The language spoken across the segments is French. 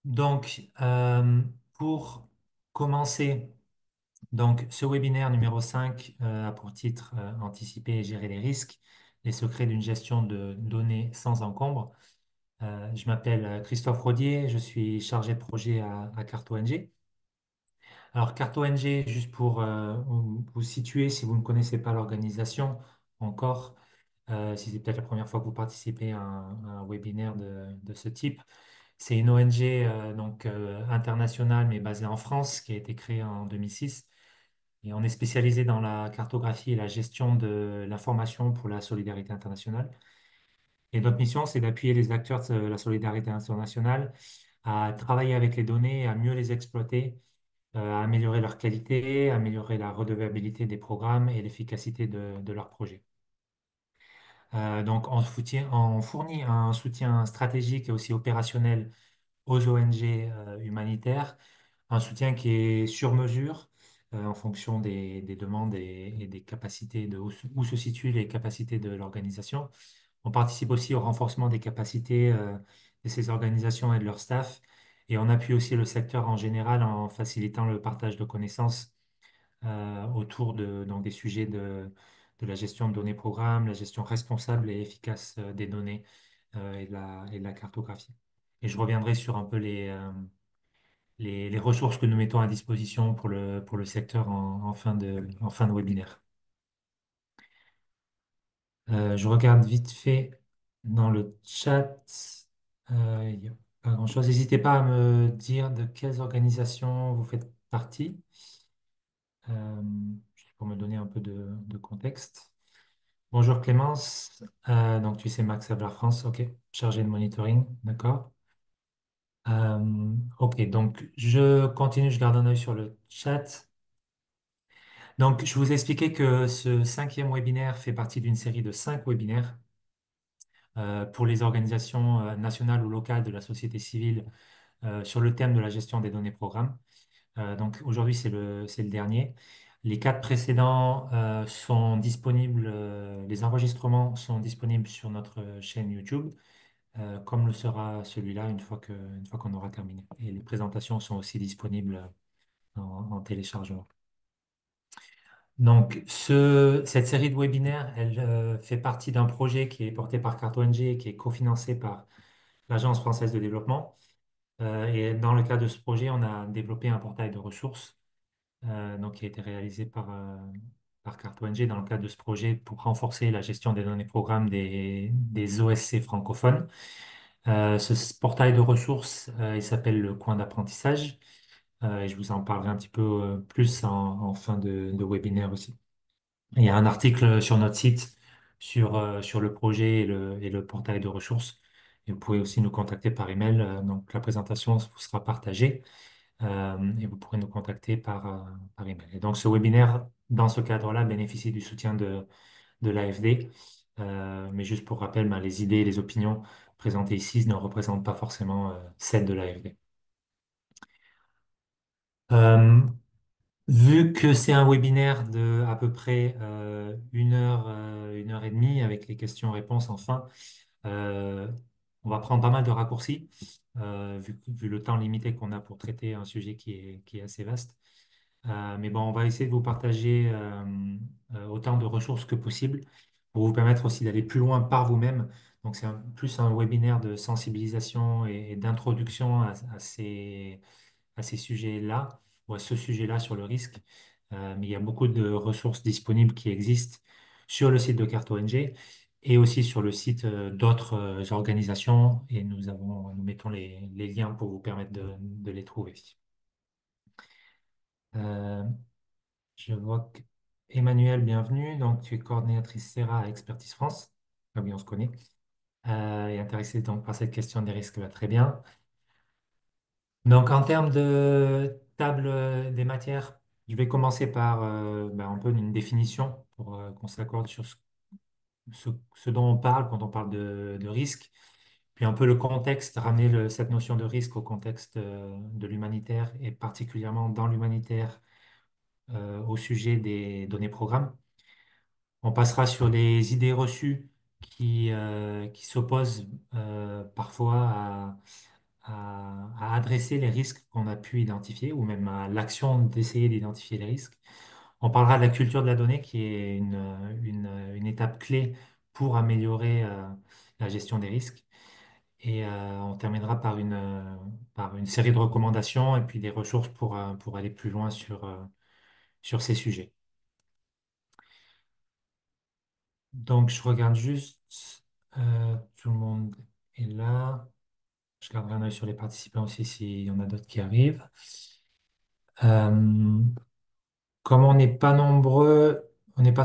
Donc, pour commencer, donc, ce webinaire numéro 5 a pour titre Anticiper et gérer les risques, les secrets d'une gestion de données sans encombre. Je m'appelle Christophe Rodier, je suis chargé de projet à CartoNG. Alors, CartoNG, juste pour vous situer, si vous ne connaissez pas l'organisation encore, si c'est peut-être la première fois que vous participez à un webinaire de ce type, c'est une ONG internationale mais basée en France qui a été créée en 2006 et on est spécialisé dans la cartographie et la gestion de l'information pour la solidarité internationale. Et notre mission, c'est d'appuyer les acteurs de la solidarité internationale à travailler avec les données, à mieux les exploiter, à améliorer leur qualité, à améliorer la redevabilité des programmes et l'efficacité de leurs projets. On fournit un soutien stratégique et aussi opérationnel aux ONG humanitaires, un soutien qui est sur mesure en fonction des demandes et des capacités où se situent les capacités de l'organisation. On participe aussi au renforcement des capacités de ces organisations et de leur staff, et on appuie aussi le secteur en général en facilitant le partage de connaissances autour donc, des sujets de la gestion de données programmes, la gestion responsable et efficace des données et de la cartographie. Et je reviendrai sur un peu les ressources que nous mettons à disposition pour le secteur en fin de webinaire. Je regarde vite fait dans le chat. Il n'y a pas grand-chose. N'hésitez pas à me dire de quelles organisations vous faites partie, euh, juste pour me donner un peu de contexte. Bonjour Clémence. Donc tu sais Max Havelaar France, ok. Chargé de monitoring, d'accord. Ok, donc je continue, je garde un œil sur le chat. Donc je vous ai expliqué que ce cinquième webinaire fait partie d'une série de 5 webinaires pour les organisations nationales ou locales de la société civile sur le thème de la gestion des données programmes. Donc aujourd'hui, c'est le dernier. Les 4 précédents sont disponibles, les enregistrements sont disponibles sur notre chaîne YouTube, comme le sera celui-là une fois qu'on aura terminé. Et les présentations sont aussi disponibles en téléchargement. Donc, cette série de webinaires, elle fait partie d'un projet qui est porté par CartoNG et qui est cofinancé par l'Agence française de développement. Et dans le cadre de ce projet, on a développé un portail de ressources donc, qui a été réalisé par CartoNG dans le cadre de ce projet pour renforcer la gestion des données programmes des OSC francophones. Ce portail de ressources, il s'appelle le coin d'apprentissage et je vous en parlerai un petit peu plus en fin de webinaire aussi. Il y a un article sur notre site sur le projet et le portail de ressources. Et vous pouvez aussi nous contacter par email. Donc, la présentation vous sera partagée et vous pourrez nous contacter par email. Et donc, ce webinaire, dans ce cadre-là, bénéficie du soutien de l'AFD. Mais juste pour rappel, ben, les idées et les opinions présentées ici ne représentent pas forcément celles de l'AFD. Euh, Vu que c'est un webinaire de à peu près 1 heure et demie avec les questions-réponses enfin, euh, on va prendre pas mal de raccourcis vu le temps limité qu'on a pour traiter un sujet qui est assez vaste. Mais bon, on va essayer de vous partager autant de ressources que possible pour vous permettre aussi d'aller plus loin par vous-même. Donc c'est plus un webinaire de sensibilisation et d'introduction à ces sujets-là, ou à ce sujet-là sur le risque. Mais il y a beaucoup de ressources disponibles qui existent sur le site de CartoNG et aussi sur le site d'autres organisations. Et nous mettons les liens pour vous permettre de les trouver. Euh, je vois que Emmanuel, bienvenue. Donc, tu es coordinatrice SERA à Expertise France. Ah oui, on se connaît. Et intéressée donc par cette question des risques, va très bien. Donc, en termes de table des matières, je vais commencer par un peu une définition pour qu'on s'accorde sur ce dont on parle quand on parle de risque, puis un peu le contexte, ramener cette notion de risque au contexte de l'humanitaire et particulièrement dans l'humanitaire au sujet des données programmes. On passera sur les idées reçues qui s'opposent parfois à adresser les risques qu'on a pu identifier ou même à l'action d'essayer d'identifier les risques. On parlera de la culture de la donnée qui est une étape clé pour améliorer la gestion des risques. Et on terminera par une série de recommandations et puis des ressources pour aller plus loin sur ces sujets. Donc, je regarde juste, tout le monde est là. Je garderai un œil sur les participants aussi s'il y en a d'autres qui arrivent. Euh, Comme on n'est pas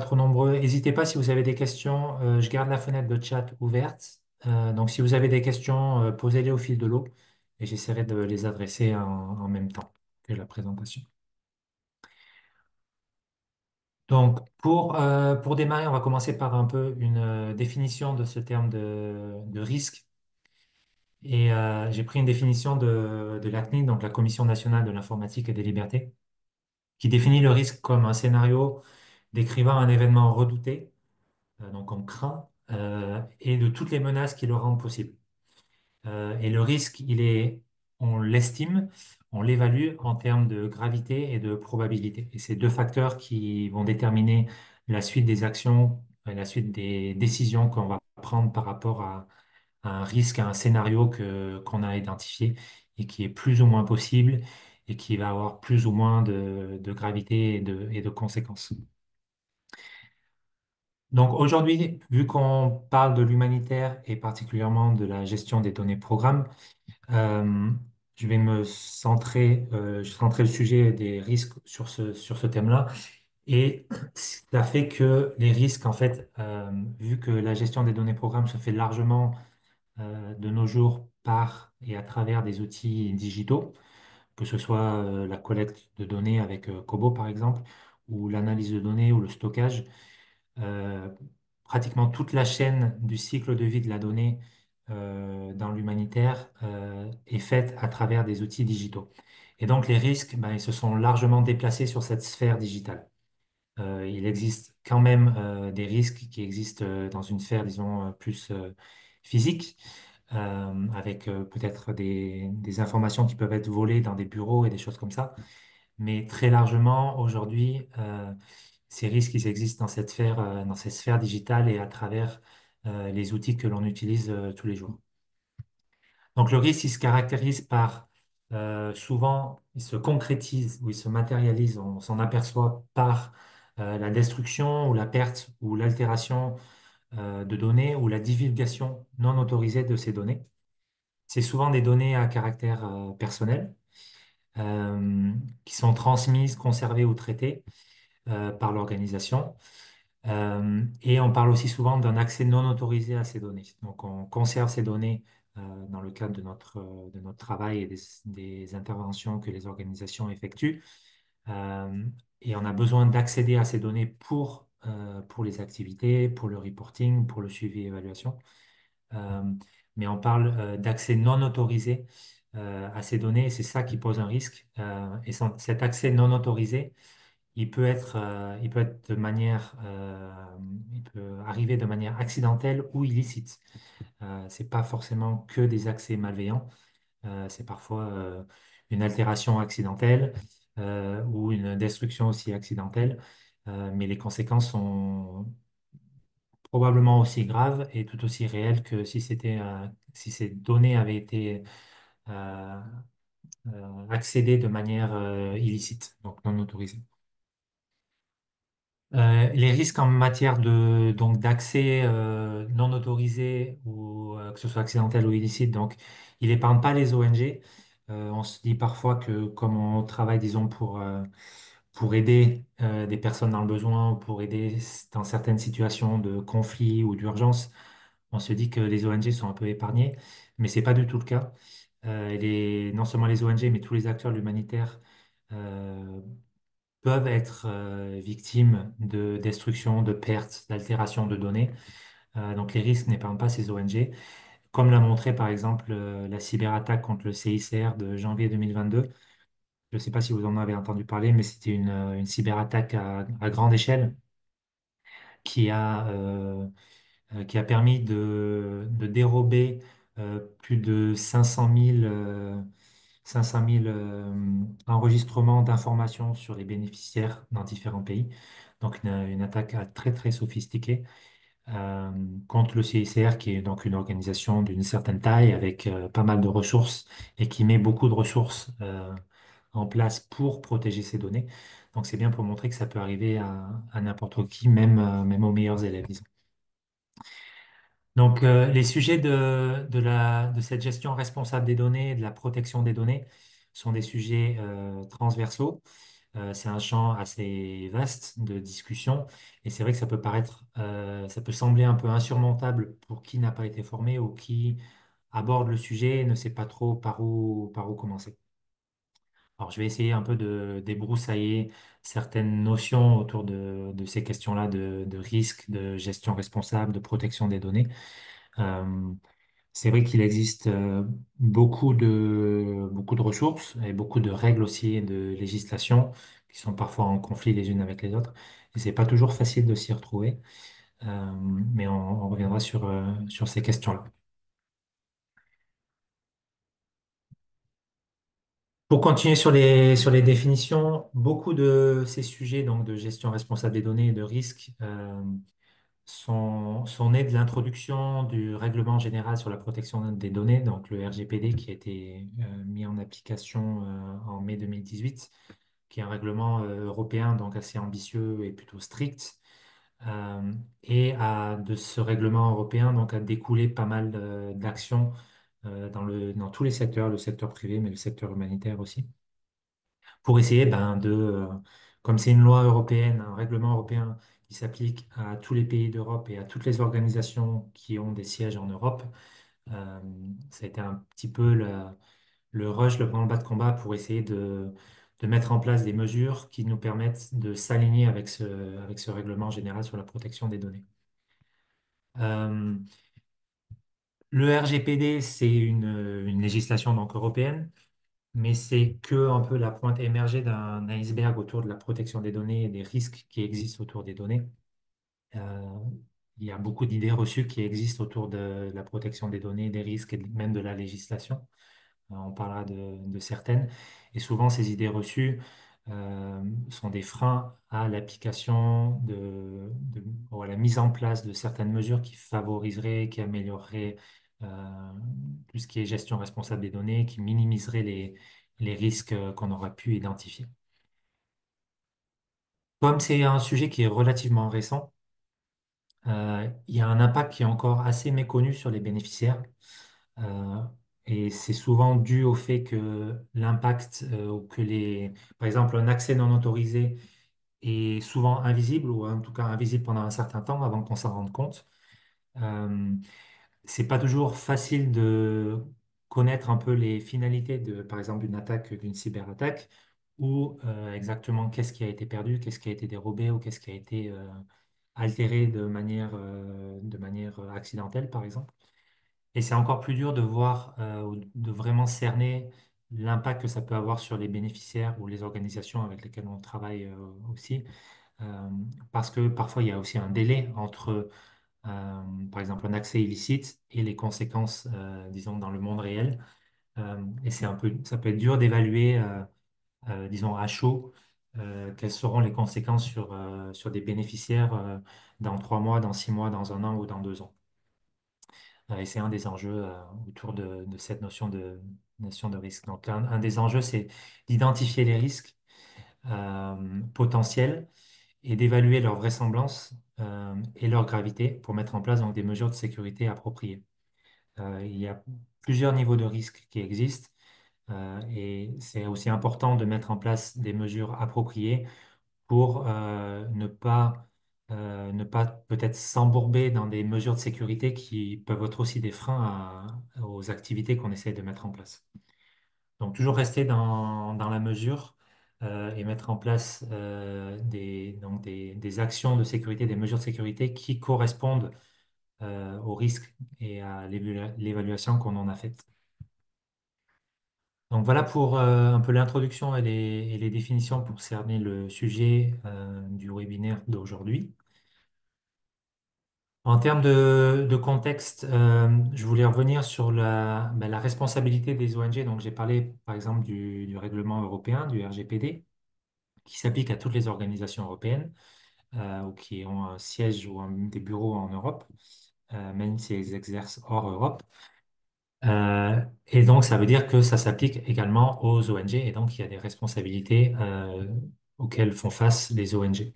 trop nombreux, n'hésitez pas si vous avez des questions. Je garde la fenêtre de chat ouverte. Donc, si vous avez des questions, posez-les au fil de l'eau et j'essaierai de les adresser en même temps que la présentation. Donc, pour démarrer, on va commencer par un peu une définition de ce terme de risque. Et j'ai pris une définition de la CNIL, donc la Commission nationale de l'informatique et des libertés, qui définit le risque comme un scénario décrivant un événement redouté, donc on craint, et de toutes les menaces qui le rendent possible. Et le risque, on l'estime, on l'évalue en termes de gravité et de probabilité. Et c'est deux facteurs qui vont déterminer la suite des actions et la suite des décisions qu'on va prendre par rapport à un risque, à un scénario qu'on a identifié et qui est plus ou moins possible et qui va avoir plus ou moins de gravité et de conséquences. Donc aujourd'hui, vu qu'on parle de l'humanitaire et particulièrement de la gestion des données programmes, euh, je vais centrer le sujet des risques sur ce thème-là. Et ça fait que les risques, en fait, vu que la gestion des données programmes se fait largement de nos jours par et à travers des outils digitaux, que ce soit la collecte de données avec Kobo par exemple, ou l'analyse de données ou le stockage, euh, pratiquement toute la chaîne du cycle de vie de la donnée dans l'humanitaire est faite à travers des outils digitaux. Et donc les risques, ben, ils se sont largement déplacés sur cette sphère digitale. Il existe quand même des risques qui existent dans une sphère, disons, plus physique, avec peut-être des informations qui peuvent être volées dans des bureaux et des choses comme ça. Mais très largement, aujourd'hui, ces risques, ils existent dans cette sphère digitale et à travers les outils que l'on utilise tous les jours. Donc le risque, il se caractérise par, souvent, il se concrétise ou il se matérialise, on s'en aperçoit par la destruction ou la perte ou l'altération de données ou la divulgation non autorisée de ces données. C'est souvent des données à caractère personnel euh, qui sont transmises, conservées ou traitées par l'organisation. Et on parle aussi souvent d'un accès non autorisé à ces données. Donc, on conserve ces données dans le cadre de notre travail et des interventions que les organisations effectuent. Euh, et on a besoin d'accéder à ces données pour les activités, pour le reporting, pour le suivi et évaluation. Euh, mais on parle d'accès non autorisé à ces données et c'est ça qui pose un risque. Cet accès non autorisé, il peut être il peut arriver de manière accidentelle ou illicite. C'est pas forcément que des accès malveillants. C'est parfois une altération accidentelle ou une destruction aussi accidentelle. Mais les conséquences sont probablement aussi graves et tout aussi réelles que si ces données avaient été euh, accédées de manière illicite, donc non autorisée. Les risques en matière donc d'accès non autorisé ou que ce soit accidentel ou illicite, donc il n'épargne pas les ONG. On se dit parfois que comme on travaille, disons, pour aider des personnes dans le besoin, ou pour aider dans certaines situations de conflit ou d'urgence, on se dit que les ONG sont un peu épargnées, mais c'est pas du tout le cas. Non seulement les ONG, mais tous les acteurs de l'humanitaire euh, peuvent être victimes de destruction, de pertes, d'altération de données. Donc les risques n'épargnent pas ces ONG, comme l'a montré par exemple la cyberattaque contre le CICR de janvier 2022. Je ne sais pas si vous en avez entendu parler, mais c'était une cyberattaque à grande échelle qui qui a permis de dérober plus de 500 500 000 enregistrements d'informations sur les bénéficiaires dans différents pays. Donc une attaque très très sophistiquée euh, contre le CICR, qui est donc une organisation d'une certaine taille avec pas mal de ressources et qui met beaucoup de ressources en place pour protéger ces données. Donc c'est bien pour montrer que ça peut arriver à n'importe qui, même aux meilleurs élèves, disons. Donc les sujets de cette gestion responsable des données et de la protection des données sont des sujets transversaux. C'est un champ assez vaste de discussion et c'est vrai que ça peut paraître, ça peut sembler un peu insurmontable pour qui n'a pas été formé ou qui aborde le sujet et ne sait pas trop par où commencer. Alors, je vais essayer un peu de débroussailler certaines notions autour de ces questions-là de risque, de gestion responsable, de protection des données. Euh, c'est vrai qu'il existe beaucoup de ressources et beaucoup de règles aussi et de législation qui sont parfois en conflit les unes avec les autres. Et c'est pas toujours facile de s'y retrouver. Mais on reviendra sur ces questions-là. Pour continuer sur les définitions, beaucoup de ces sujets donc de gestion responsable des données et de risque sont nés de l'introduction du règlement général sur la protection des données, donc le RGPD qui a été mis en application en mai 2018, qui est un règlement européen donc assez ambitieux et plutôt strict. De ce règlement européen donc a découlé pas mal d'actions dans tous les secteurs, le secteur privé, mais le secteur humanitaire aussi pour essayer comme c'est une loi européenne, un règlement européen qui s'applique à tous les pays d'Europe et à toutes les organisations qui ont des sièges en Europe, euh, ça a été un petit peu le rush, le branle-bas de combat pour essayer de mettre en place des mesures qui nous permettent de s'aligner avec ce règlement général sur la protection des données. Euh, le RGPD, c'est une législation donc européenne mais c'est que un peu la pointe émergée d'un iceberg autour de la protection des données et des risques qui existent autour des données. Euh, il y a beaucoup d'idées reçues qui existent autour de la protection des données, des risques et même de la législation. On parlera de certaines. Et souvent, ces idées reçues sont des freins à l'application ou à la mise en place de certaines mesures qui favoriseraient, qui amélioreraient tout ce qui est gestion responsable des données, qui minimiseraient les risques qu'on aurait pu identifier. Comme c'est un sujet qui est relativement récent, il y a un impact qui est encore assez méconnu sur les bénéficiaires. Euh, et c'est souvent dû au fait que l'impact, ou que par exemple, un accès non autorisé est souvent invisible, ou en tout cas invisible pendant un certain temps avant qu'on s'en rende compte. Euh, c'est pas toujours facile de connaître un peu les finalités par exemple, d'une attaque, d'une cyberattaque, ou exactement qu'est-ce qui a été perdu, qu'est-ce qui a été dérobé, ou qu'est-ce qui a été altéré de manière accidentelle, par exemple. Et c'est encore plus dur de voir, ou de vraiment cerner l'impact que ça peut avoir sur les bénéficiaires ou les organisations avec lesquelles on travaille aussi. Euh, Parce que parfois, il y a aussi un délai entre, par exemple, un accès illicite et les conséquences, disons, dans le monde réel. Et ça peut être dur d'évaluer, disons, à chaud, quelles seront les conséquences sur des bénéficiaires dans 3 mois, dans 6 mois, dans un an ou dans 2 ans. Et c'est un des enjeux autour de cette notion de risque. Donc, un des enjeux, c'est d'identifier les risques potentiels et d'évaluer leur vraisemblance et leur gravité pour mettre en place donc, des mesures de sécurité appropriées. Il y a plusieurs niveaux de risque qui existent et c'est aussi important de mettre en place des mesures appropriées pour ne pas peut-être s'embourber dans des mesures de sécurité qui peuvent être aussi des freins aux activités qu'on essaie de mettre en place. Donc toujours rester dans la mesure et mettre en place donc des actions de sécurité, des mesures de sécurité qui correspondent aux risques et à l'évaluation qu'on en a faite. Donc voilà pour un peu l'introduction et les définitions pour cerner le sujet du webinaire d'aujourd'hui. En termes de contexte, je voulais revenir sur la responsabilité des ONG. Donc, j'ai parlé, par exemple, du règlement européen, du RGPD, qui s'applique à toutes les organisations européennes ou qui ont un siège ou des bureaux en Europe, même si elles exercent hors Europe. Et donc, ça veut dire que ça s'applique également aux ONG, et donc il y a des responsabilités auxquelles font face les ONG.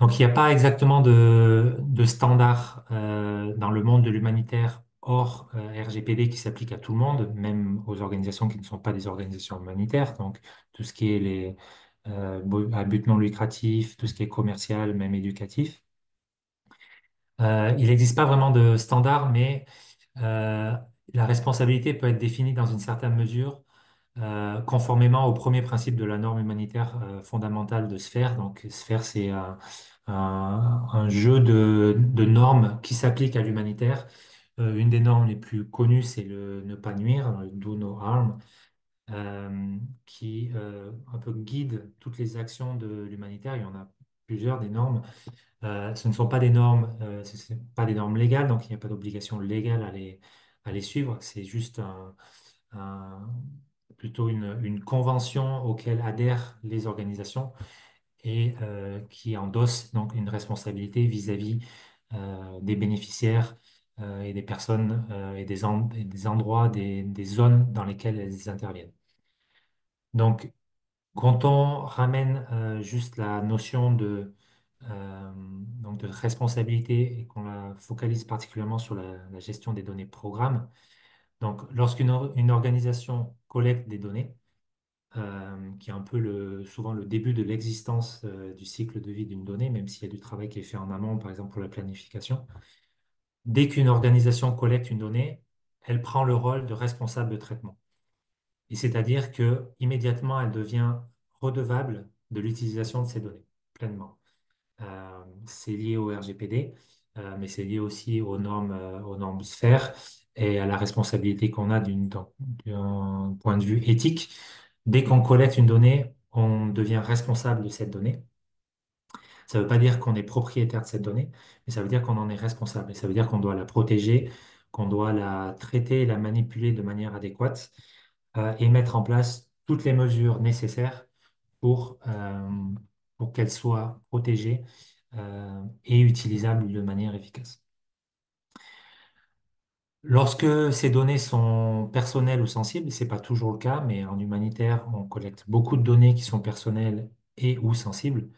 Donc, il n'y a pas exactement de standard dans le monde de l'humanitaire hors RGPD qui s'applique à tout le monde, même aux organisations qui ne sont pas des organisations humanitaires. Donc, tout ce qui est à but non lucratif, tout ce qui est commercial, même éducatif. Il n'existe pas vraiment de standard, mais euh, la responsabilité peut être définie dans une certaine mesure, conformément au premier principe de la norme humanitaire fondamentale de Sphère. Donc, Sphère, c'est un jeu de normes qui s'appliquent à l'humanitaire. Une des normes les plus connues, c'est le ne pas nuire, le do no harm, qui un peu guide toutes les actions de l'humanitaire. Il y en a plusieurs des normes. Ce ne sont pas des normes, ce sont pas des normes légales, donc il n'y a pas d'obligation légale à les suivre. C'est juste un- plutôt une convention auquel adhèrent les organisations et qui endosse donc une responsabilité vis-à-vis des bénéficiaires et des personnes et des endroits, des zones dans lesquelles elles interviennent. Donc, quand on ramène juste la notion donc de responsabilité et qu'on la focalise particulièrement sur la gestion des données programmes, donc une organisation collecte des données, qui est un peu souvent le début de l'existence du cycle de vie d'une donnée, même s'il y a du travail qui est fait en amont, par exemple pour la planification, dès qu'une organisation collecte une donnée, elle prend le rôle de responsable de traitement. Et c'est-à-dire que immédiatement, elle devient redevable de l'utilisation de ces données, pleinement. C'est lié au RGPD, mais c'est lié aussi aux normes sphères et à la responsabilité qu'on a d'un point de vue éthique. Dès qu'on collecte une donnée, on devient responsable de cette donnée. Ça ne veut pas dire qu'on est propriétaire de cette donnée, mais ça veut dire qu'on en est responsable. Et ça veut dire qu'on doit la protéger, qu'on doit la traiter et la manipuler de manière adéquate et mettre en place toutes les mesures nécessaires pour qu'elle soit protégée et utilisable de manière efficace. Lorsque ces données sont personnelles ou sensibles, c'est pas toujours le cas, mais en humanitaire, on collecte beaucoup de données qui sont personnelles et ou sensibles.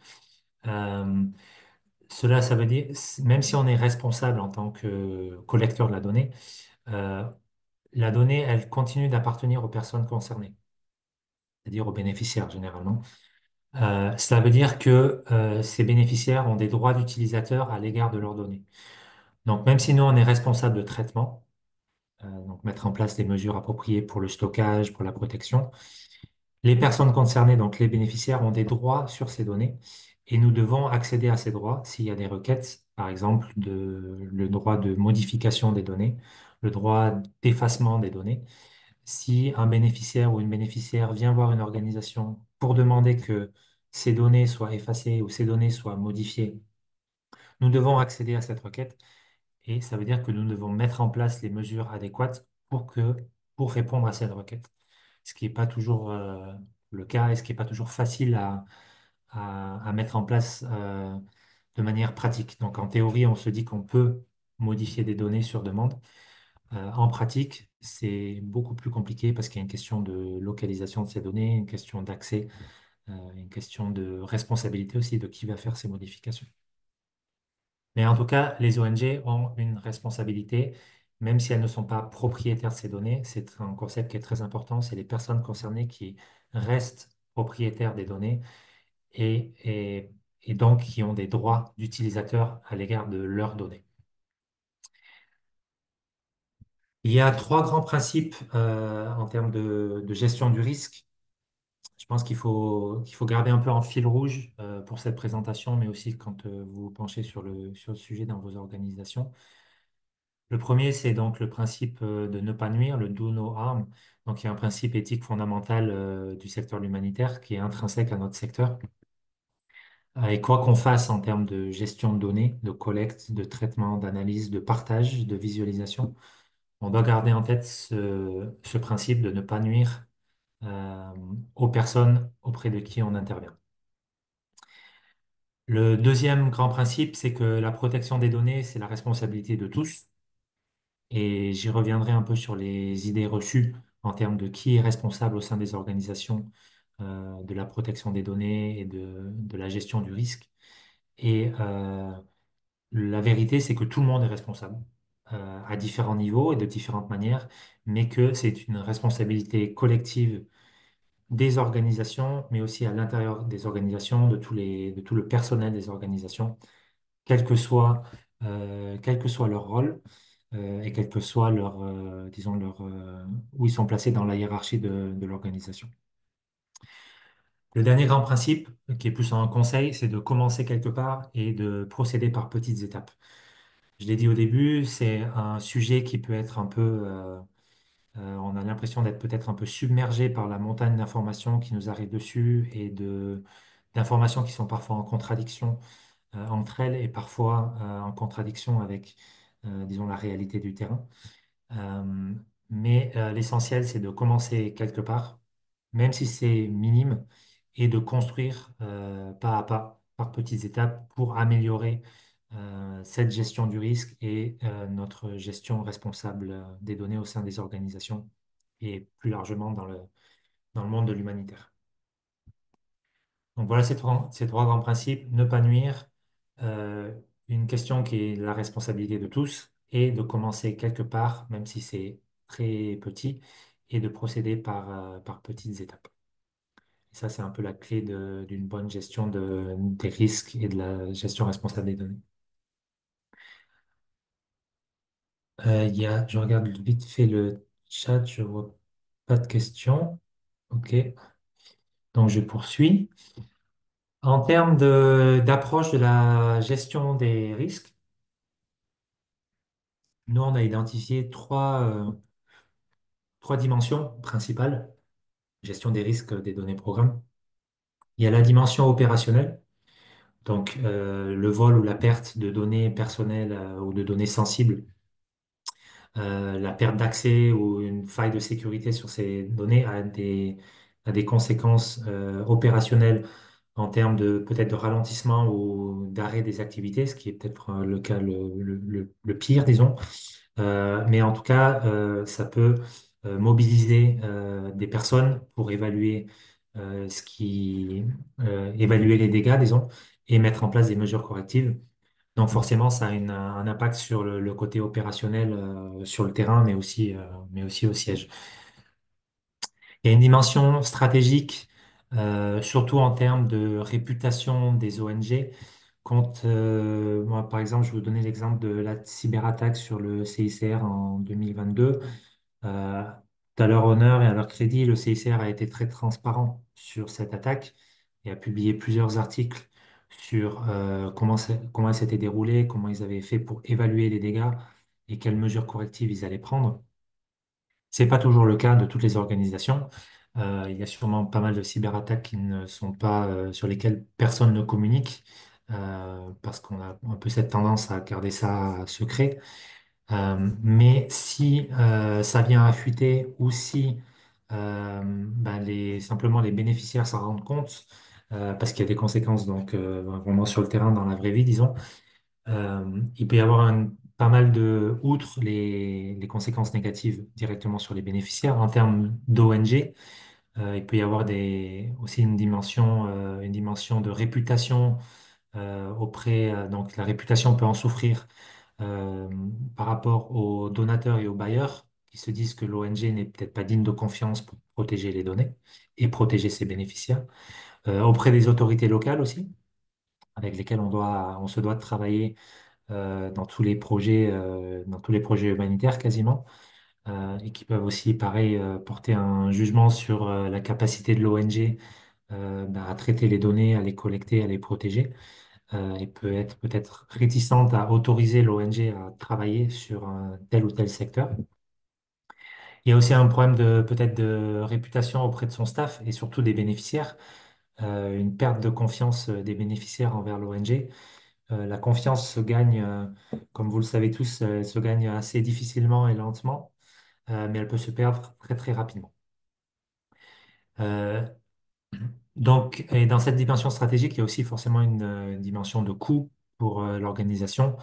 Euh, ça veut dire, même si on est responsable en tant que collecteur de euh, la donnée, elle continue d'appartenir aux personnes concernées, c'est-à-dire aux bénéficiaires généralement. Cela veut dire que ces bénéficiaires ont des droits d'utilisateur à l'égard de leurs données. Donc, même si nous, on est responsable de traitement, donc mettre en place des mesures appropriées pour le stockage, pour la protection, les personnes concernées, donc les bénéficiaires, ont des droits sur ces données et nous devons accéder à ces droits s'il y a des requêtes, par exemple le droit de modification des données, le droit d'effacement des données. Si un bénéficiaire ou une bénéficiaire vient voir une organisation pour demander que ces données soient effacées ou ces données soient modifiées, nous devons accéder à cette requête et ça veut dire que nous devons mettre en place les mesures adéquates pour répondre à cette requête. Ce qui n'est pas toujours le cas et ce qui n'est pas toujours facile à mettre en place de manière pratique. Donc en théorie, on se dit qu'on peut modifier des données sur demande. En pratique, c'est beaucoup plus compliqué parce qu'il y a une question de localisation de ces données, une question d'accès, une question de responsabilité aussi de qui va faire ces modifications. Mais en tout cas, les ONG ont une responsabilité, même si elles ne sont pas propriétaires de ces données. C'est un concept qui est très important. C'est les personnes concernées qui restent propriétaires des données et, et, et donc qui ont des droits d'utilisateur à l'égard de leurs données. Il y a trois grands principes en termes de gestion du risque. Je pense qu'il faut garder un peu en fil rouge pour cette présentation, mais aussi quand vous vous penchez sur le sujet dans vos organisations. Le premier, c'est donc le principe de ne pas nuire, le do no harm. Donc, il y a un principe éthique fondamental du secteur de l'humanitaire qui est intrinsèque à notre secteur. Et quoi qu'on fasse en termes de gestion de données, de collecte, de traitement, d'analyse, de partage, de visualisation, on doit garder en tête ce principe de ne pas nuire euh, aux personnes auprès de qui on intervient. Le deuxième grand principe, c'est que la protection des données, c'est la responsabilité de tous. Et j'y reviendrai un peu sur les idées reçues en termes de qui est responsable au sein des organisations de la protection des données et de la gestion du risque. Et la vérité, c'est que tout le monde est responsable à différents niveaux et de différentes manières, mais que c'est une responsabilité collective des organisations, mais aussi à l'intérieur des organisations, de tout le personnel des organisations, quel que soit leur rôle et quel que soit disons où ils sont placés dans la hiérarchie de l'organisation. Le dernier grand principe, qui est plus un conseil, c'est de commencer quelque part et de procéder par petites étapes. Je l'ai dit au début, c'est un sujet qui peut être un peu, on a l'impression d'être peut-être un peu submergé par la montagne d'informations qui nous arrivent dessus et d'informations qui sont parfois en contradiction entre elles et parfois en contradiction avec, disons, la réalité du terrain. Euh, mais l'essentiel, c'est de commencer quelque part, même si c'est minime, et de construire pas à pas, par petites étapes, pour améliorer cette gestion du risque et notre gestion responsable des données au sein des organisations et plus largement dans le monde de l'humanitaire. Donc voilà ces trois grands principes. Ne pas nuire, euh, une question qui est la responsabilité de tous, et de commencer quelque part, même si c'est très petit, et de procéder par petites étapes. Et ça, c'est un peu la clé d'une bonne gestion des risques et de la gestion responsable des données. Je regarde vite fait le chat, je vois pas de questions. OK, donc je poursuis. En termes d'approche de la gestion des risques, nous, on a identifié trois dimensions principales, gestion des risques des données programmes. Il y a la dimension opérationnelle, donc le vol ou la perte de données personnelles ou de données sensibles, la perte d'accès ou une faille de sécurité sur ces données a des conséquences opérationnelles en termes de peut-être de ralentissement ou d'arrêt des activités, ce qui est peut-être le cas le pire, disons. Mais en tout cas, ça peut mobiliser des personnes pour évaluer évaluer les dégâts, disons, et mettre en place des mesures correctives. Donc forcément, ça a un impact sur le côté opérationnel sur le terrain, mais aussi au siège. Il y a une dimension stratégique, surtout en termes de réputation des ONG. Moi, par exemple, je vais vous donner l'exemple de la cyberattaque sur le CICR en 2022. Euh, à leur honneur et à leur crédit, le CICR a été très transparent sur cette attaque et a publié plusieurs articles sur comment elle s'était déroulée, comment ils avaient fait pour évaluer les dégâts et quelles mesures correctives ils allaient prendre. C'est pas toujours le cas de toutes les organisations. Il y a sûrement pas mal de cyberattaques qui ne sont pas, sur lesquelles personne ne communique, parce qu'on a un peu cette tendance à garder ça secret. Mais si ça vient à fuiter ou si ben, simplement les bénéficiaires s'en rendent compte, parce qu'il y a des conséquences donc vraiment sur le terrain, dans la vraie vie, disons, il peut y avoir pas mal outre les conséquences négatives directement sur les bénéficiaires, en termes d'ONG, il peut y avoir aussi une dimension de réputation donc la réputation peut en souffrir euh, par rapport aux donateurs et aux bailleurs qui se disent que l'ONG n'est peut-être pas digne de confiance pour protéger les données et protéger ses bénéficiaires. Auprès des autorités locales aussi, avec lesquelles on se doit de travailler dans tous les projets humanitaires quasiment, et qui peuvent aussi, pareil, porter un jugement sur la capacité de l'ONG à traiter les données, à les collecter, à les protéger, et peut être peut-être réticente à autoriser l'ONG à travailler sur un tel ou tel secteur. Il y a aussi un problème peut-être de réputation auprès de son staff et surtout des bénéficiaires. une perte de confiance des bénéficiaires envers l'ONG. La confiance se gagne, comme vous le savez tous, elle se gagne assez difficilement et lentement, mais elle peut se perdre très très rapidement. Euh, donc, et dans cette dimension stratégique, il y a aussi forcément une dimension de coût pour l'organisation.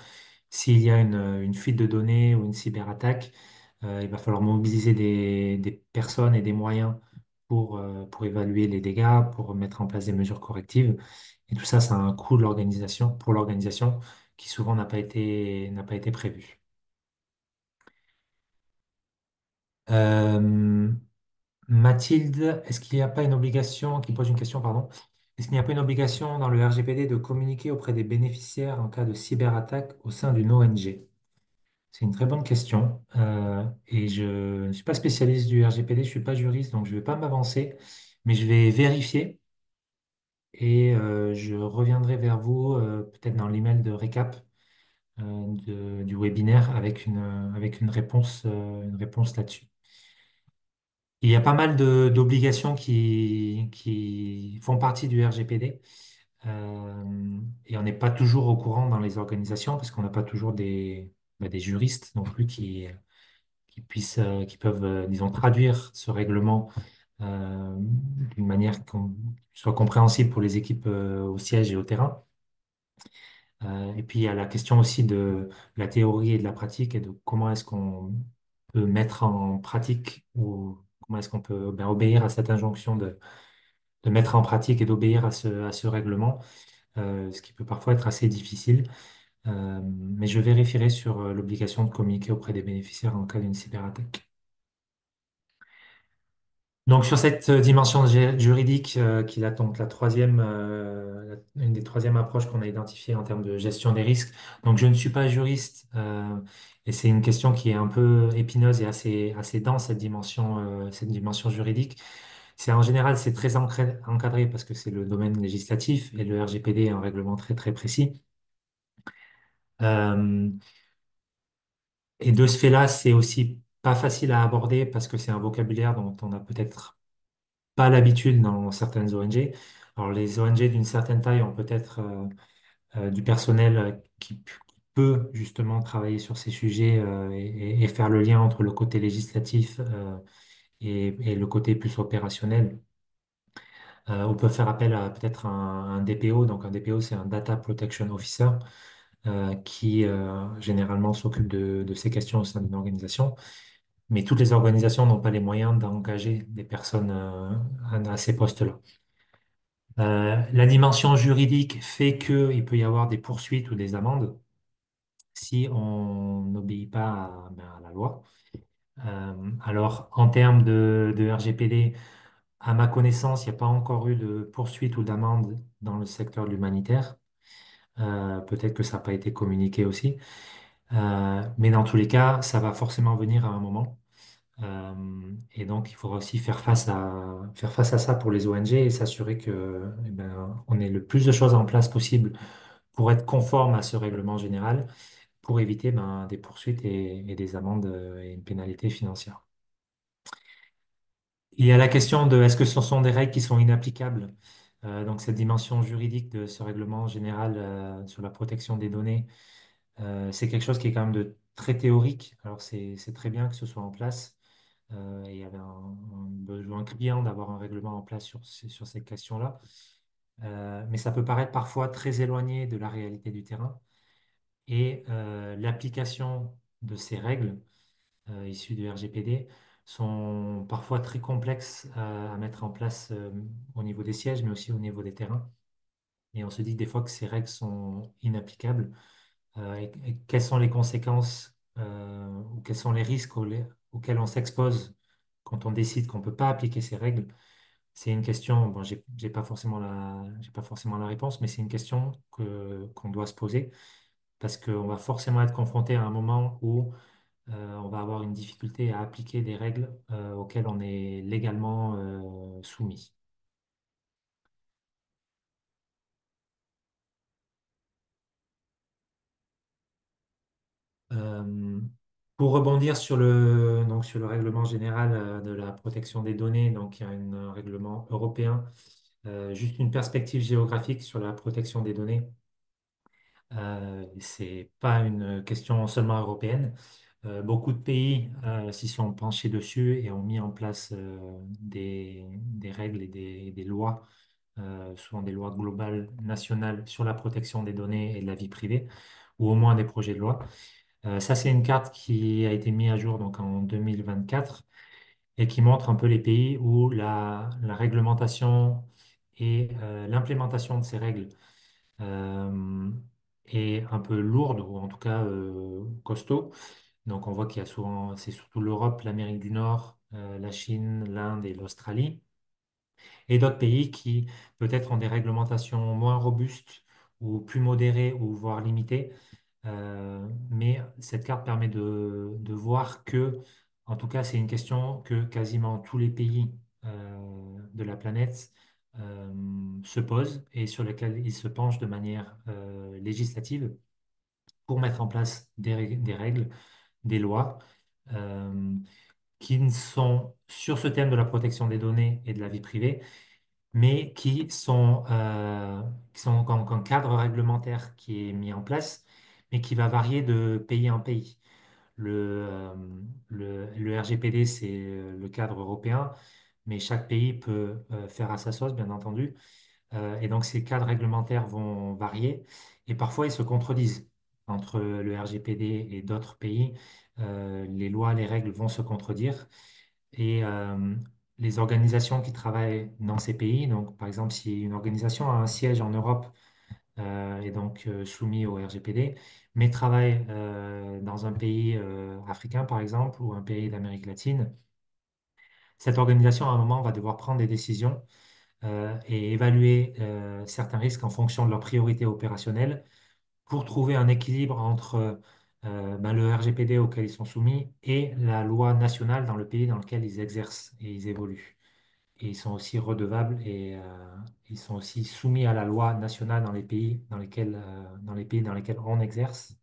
S'il y a une fuite de données ou une cyberattaque, il va falloir mobiliser des personnes et des moyens pour évaluer les dégâts, pour mettre en place des mesures correctives. Et tout ça, ça a un coût de l'organisation, pour l'organisation qui souvent n'a pas été prévu. Euh, Mathilde, est-ce qu'il n'y a pas une obligation, qui pose une question, pardon, est-ce qu'il n'y a pas une obligation dans le RGPD de communiquer auprès des bénéficiaires en cas de cyberattaque au sein d'une ONG? C'est une très bonne question. Et je ne suis pas spécialiste du RGPD, je ne suis pas juriste, donc je ne vais pas m'avancer, mais je vais vérifier et je reviendrai vers vous peut-être dans l'email de récap du webinaire avec une réponse là-dessus. Il y a pas mal d'obligations qui font partie du RGPD et on n'est pas toujours au courant dans les organisations parce qu'on n'a pas toujours des juristes non plus qui peuvent, disons, traduire ce règlement d'une manière qui soit compréhensible pour les équipes au siège et au terrain. Et puis, il y a la question aussi de la théorie et de la pratique et de comment est-ce qu'on peut mettre en pratique ou comment est-ce qu'on peut obéir à cette injonction de mettre en pratique et d'obéir à ce règlement, ce qui peut parfois être assez difficile. Mais je vérifierai sur l'obligation de communiquer auprès des bénéficiaires en cas d'une cyberattaque. Donc sur cette dimension juridique, qui est donc une des troisièmes approches qu'on a identifiées en termes de gestion des risques. Donc je ne suis pas juriste et c'est une question qui est un peu épineuse et assez dense cette dimension juridique. En général c'est très encadré parce que c'est le domaine législatif et le RGPD est un règlement très très précis. Euh, et de ce fait-là, c'est aussi pas facile à aborder parce que c'est un vocabulaire dont on a peut-être pas l'habitude dans certaines ONG. Alors, les ONG d'une certaine taille ont peut-être du personnel qui peut justement travailler sur ces sujets et faire le lien entre le côté législatif et le côté plus opérationnel. On peut faire appel à peut-être un DPO. Donc, un DPO, c'est un Data Protection Officer qui généralement s'occupe de ces questions au sein d'une organisation. Mais toutes les organisations n'ont pas les moyens d'engager des personnes à ces postes-là. La dimension juridique fait qu'il peut y avoir des poursuites ou des amendes si on n'obéit pas à la loi. Alors, en termes de RGPD, à ma connaissance, il n'y a pas encore eu de poursuite ou d'amende dans le secteur de l'humanitaire. Peut-être que ça n'a pas été communiqué aussi. Mais dans tous les cas, ça va forcément venir à un moment. Et donc, il faudra aussi faire face à ça pour les ONG et s'assurer que, on ait le plus de choses en place possible pour être conforme à ce règlement général, pour éviter des poursuites et des amendes et une pénalité financière. Il y a la question de est-ce que ce sont des règles qui sont inapplicables? Donc, cette dimension juridique de ce règlement général sur la protection des données, c'est quelque chose qui est quand même de très théorique. Alors, c'est très bien que ce soit en place. Et il y avait un besoin criant d'avoir un règlement en place sur ces questions-là. Mais ça peut paraître parfois très éloigné de la réalité du terrain. Et l'application de ces règles issues du RGPD sont parfois très complexes à mettre en place au niveau des sièges, mais aussi au niveau des terrains. Et on se dit des fois que ces règles sont inapplicables. Et quelles sont les conséquences ou quels sont les risques auxquels on s'expose quand on décide qu'on ne peut pas appliquer ces règles? C'est une question, bon, j'ai pas forcément la réponse, mais c'est une question qu'on doit se poser parce qu'on va forcément être confronté à un moment où on va avoir une difficulté à appliquer des règles auxquelles on est légalement soumis. Euh, pour rebondir donc sur le règlement général de la protection des données, donc il y a un règlement européen Juste une perspective géographique sur la protection des données. C'est pas une question seulement européenne. Beaucoup de pays s'y sont penchés dessus et ont mis en place des règles et des lois, souvent des lois globales nationales sur la protection des données et de la vie privée, ou au moins des projets de loi. Ça, c'est une carte qui a été mise à jour donc en 2024 et qui montre un peu les pays où la réglementation et l'implémentation de ces règles euh, est un peu lourde ou en tout cas costaud. Donc on voit qu'il y a souvent, c'est surtout l'Europe, l'Amérique du Nord, la Chine, l'Inde et l'Australie, et d'autres pays qui peut-être ont des réglementations moins robustes ou plus modérées ou voire limitées. Mais cette carte permet de voir que, en tout cas, c'est une question que quasiment tous les pays de la planète se posent et sur lesquels ils se penchent de manière législative pour mettre en place des règles, des lois euh, qui ne sont sur ce thème de la protection des données et de la vie privée, mais qui sont qu'un cadre réglementaire qui est mis en place, mais qui va varier de pays en pays. Le RGPD, c'est le cadre européen, mais chaque pays peut faire à sa sauce, bien entendu. Et donc, ces cadres réglementaires vont varier et parfois ils se contredisent entre le RGPD et d'autres pays. Les lois, les règles vont se contredire. Et les organisations qui travaillent dans ces pays, donc par exemple, si une organisation a un siège en Europe et donc soumis au RGPD, mais travaille dans un pays africain, par exemple, ou un pays d'Amérique latine, cette organisation, à un moment, va devoir prendre des décisions et évaluer certains risques en fonction de leurs priorités opérationnelles pour trouver un équilibre entre ben, le RGPD auquel ils sont soumis et la loi nationale dans le pays dans lequel ils exercent et ils évoluent. Et ils sont aussi redevables et ils sont aussi soumis à la loi nationale dans les pays dans lesquels on exerce,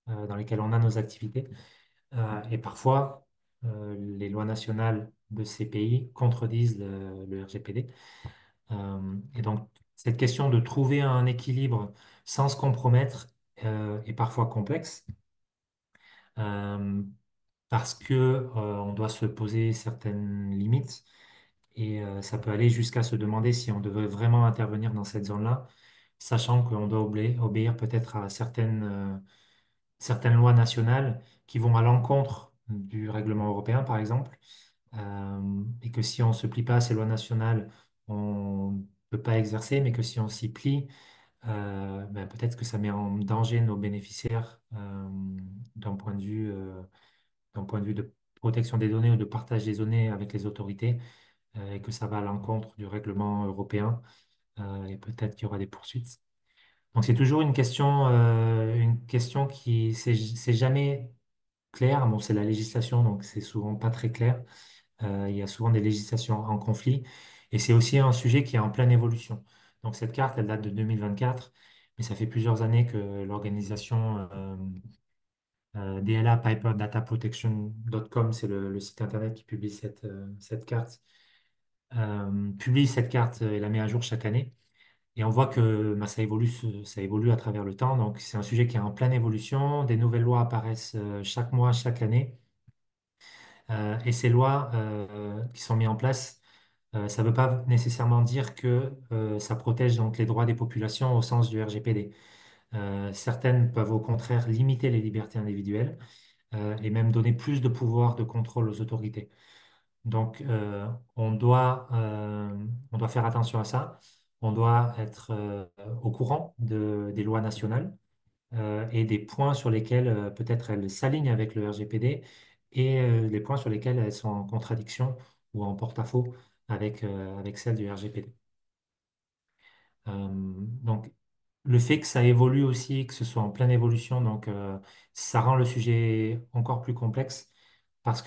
dans lesquels on a nos activités. Et parfois, les lois nationales de ces pays contredisent le RGPD. Et donc, cette question de trouver un équilibre sans se compromettre est parfois complexe euh, parce que on doit se poser certaines limites et ça peut aller jusqu'à se demander si on devrait vraiment intervenir dans cette zone-là, sachant qu'on doit obéir peut-être à certaines lois nationales qui vont à l'encontre du règlement européen, par exemple, et que si on ne se plie pas à ces lois nationales, on ne peut pas exercer, mais que si on s'y plie, ben, peut-être que ça met en danger nos bénéficiaires d'un point de vue, d'un point de vue de protection des données ou de partage des données avec les autorités, et que ça va à l'encontre du règlement européen, et peut-être qu'il y aura des poursuites. Donc c'est toujours une question qui c'est jamais clair. Bon, c'est la législation, donc c'est souvent pas très clair. Il y a souvent des législations en conflit. Et c'est aussi un sujet qui est en pleine évolution. Donc cette carte, elle date de 2024, mais ça fait plusieurs années que l'organisation DLA, Piper Data Protection.com, c'est le site internet qui publie cette carte, publie cette carte et la met à jour chaque année. Et on voit que bah, ça évolue à travers le temps. Donc c'est un sujet qui est en pleine évolution. Des nouvelles lois apparaissent chaque mois, chaque année. Et ces lois qui sont mises en place, ça ne veut pas nécessairement dire que ça protège donc les droits des populations au sens du RGPD. Certaines peuvent au contraire limiter les libertés individuelles et même donner plus de pouvoir de contrôle aux autorités. Donc, on doit faire attention à ça. On doit être au courant des lois nationales et des points sur lesquels peut-être elles s'alignent avec le RGPD et les points sur lesquels elles sont en contradiction ou en porte-à-faux avec celles du RGPD. Donc, le fait que ça évolue aussi, que ce soit en pleine évolution, donc ça rend le sujet encore plus complexe parce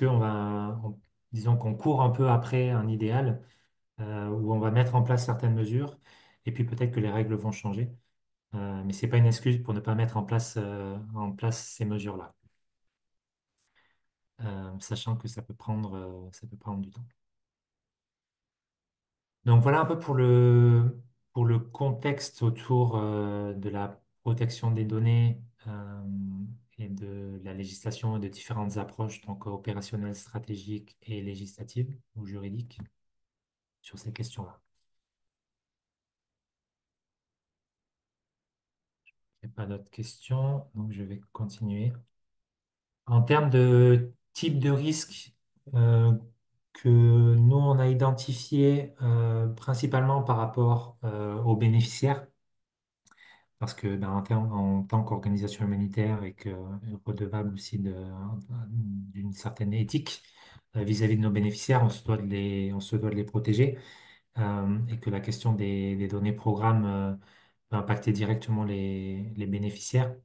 disons qu'on court un peu après un idéal où on va mettre en place certaines mesures et puis peut-être que les règles vont changer. Mais ce n'est pas une excuse pour ne pas mettre en place ces mesures-là, sachant que ça peut prendre du temps. Donc voilà un peu pour le contexte autour de la protection des données et de la législation et de différentes approches, donc opérationnelles, stratégiques et législatives ou juridiques sur ces questions-là. Il n'y a pas d'autres questions, donc je vais continuer. En termes de type de risque euh, que nous, on a identifié principalement par rapport aux bénéficiaires, parce que ben, en tant qu'organisation humanitaire et que redevable aussi d'une certaine éthique vis-à-vis de nos bénéficiaires, on se doit de les protéger et que la question des données programmes peut impacter directement les bénéficiaires.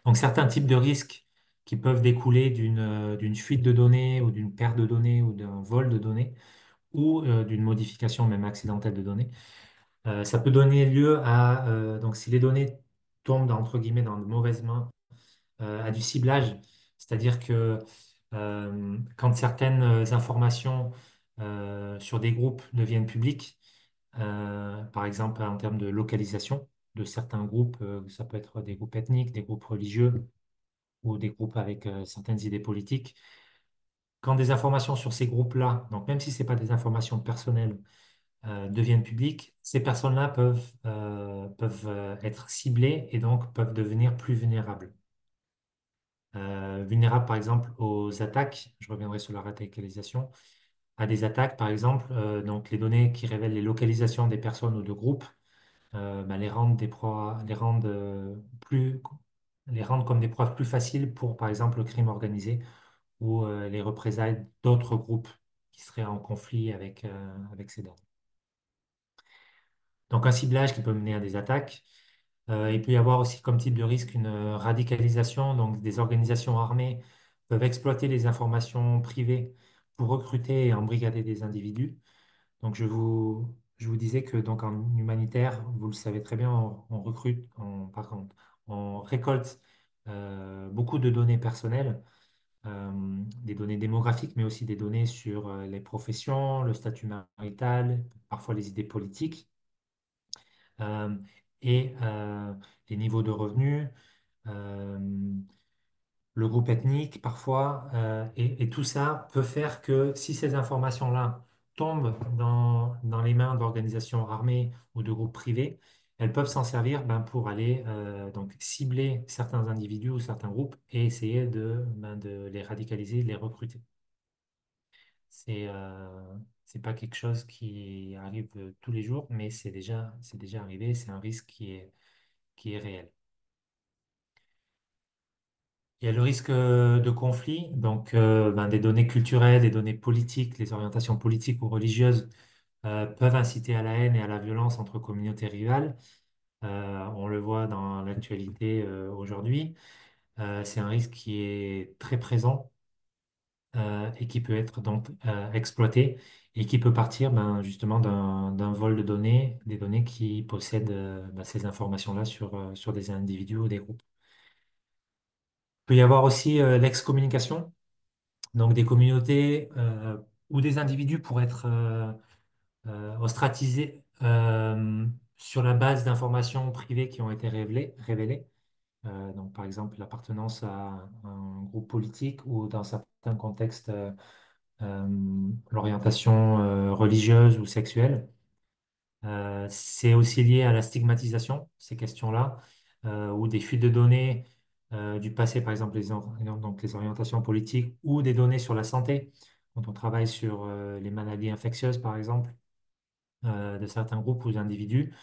Donc certains types de risques qui peuvent découler d'une fuite de données ou d'une perte de données ou d'un vol de données ou d'une modification même accidentelle de données. Ça peut donner lieu à, donc si les données tombent entre guillemets dans de mauvaises mains, à du ciblage, c'est-à-dire que quand certaines informations sur des groupes deviennent publiques, par exemple en termes de localisation de certains groupes, ça peut être des groupes ethniques, des groupes religieux ou des groupes avec certaines idées politiques, quand des informations sur ces groupes-là, donc même si ce n'est pas des informations personnelles, deviennent publiques, ces personnes-là peuvent être ciblées et donc peuvent devenir plus vulnérables. Vulnérables, par exemple, aux attaques, je reviendrai sur la radicalisation, à des attaques, par exemple, donc les données qui révèlent les localisations des personnes ou de groupes, ben, les rendent comme des preuves plus faciles pour, par exemple, le crime organisé ou les représailles d'autres groupes qui seraient en conflit avec ces données. Donc un ciblage qui peut mener à des attaques. Il peut y avoir aussi comme type de risque une radicalisation, donc des organisations armées peuvent exploiter les informations privées pour recruter et embrigader des individus. Donc je vous disais que donc en humanitaire, vous le savez très bien, on recrute, par contre, on récolte beaucoup de données personnelles, des données démographiques, mais aussi des données sur les professions, le statut marital, parfois les idées politiques euh, et les niveaux de revenus, euh, le groupe ethnique parfois, et tout ça peut faire que si ces informations-là tombent dans les mains d'organisations armées ou de groupes privés, elles peuvent s'en servir ben, pour aller donc cibler certains individus ou certains groupes et essayer de les radicaliser, de les recruter. C'est pas quelque chose qui arrive tous les jours, mais c'est déjà arrivé, c'est un risque qui est réel. Il y a le risque de conflit, donc ben, des données culturelles, des données politiques, les orientations politiques ou religieuses peuvent inciter à la haine et à la violence entre communautés rivales. On le voit dans l'actualité aujourd'hui. C'est un risque qui est très présent et qui peut être donc exploité et qui peut partir ben, justement d'un vol de données, des données qui possèdent ben, ces informations-là sur des individus ou des groupes. Il peut y avoir aussi l'excommunication. Donc des communautés ou des individus pourraient être ostracisés sur la base d'informations privées qui ont été révélées. Donc par exemple l'appartenance à un groupe politique ou dans certains contextes l'orientation religieuse ou sexuelle. C'est aussi lié à la stigmatisation, ces questions-là, ou des fuites de données du passé, par exemple donc les orientations politiques, ou des données sur la santé, quand on travaille sur les maladies infectieuses, par exemple, de certains groupes ou d'individus.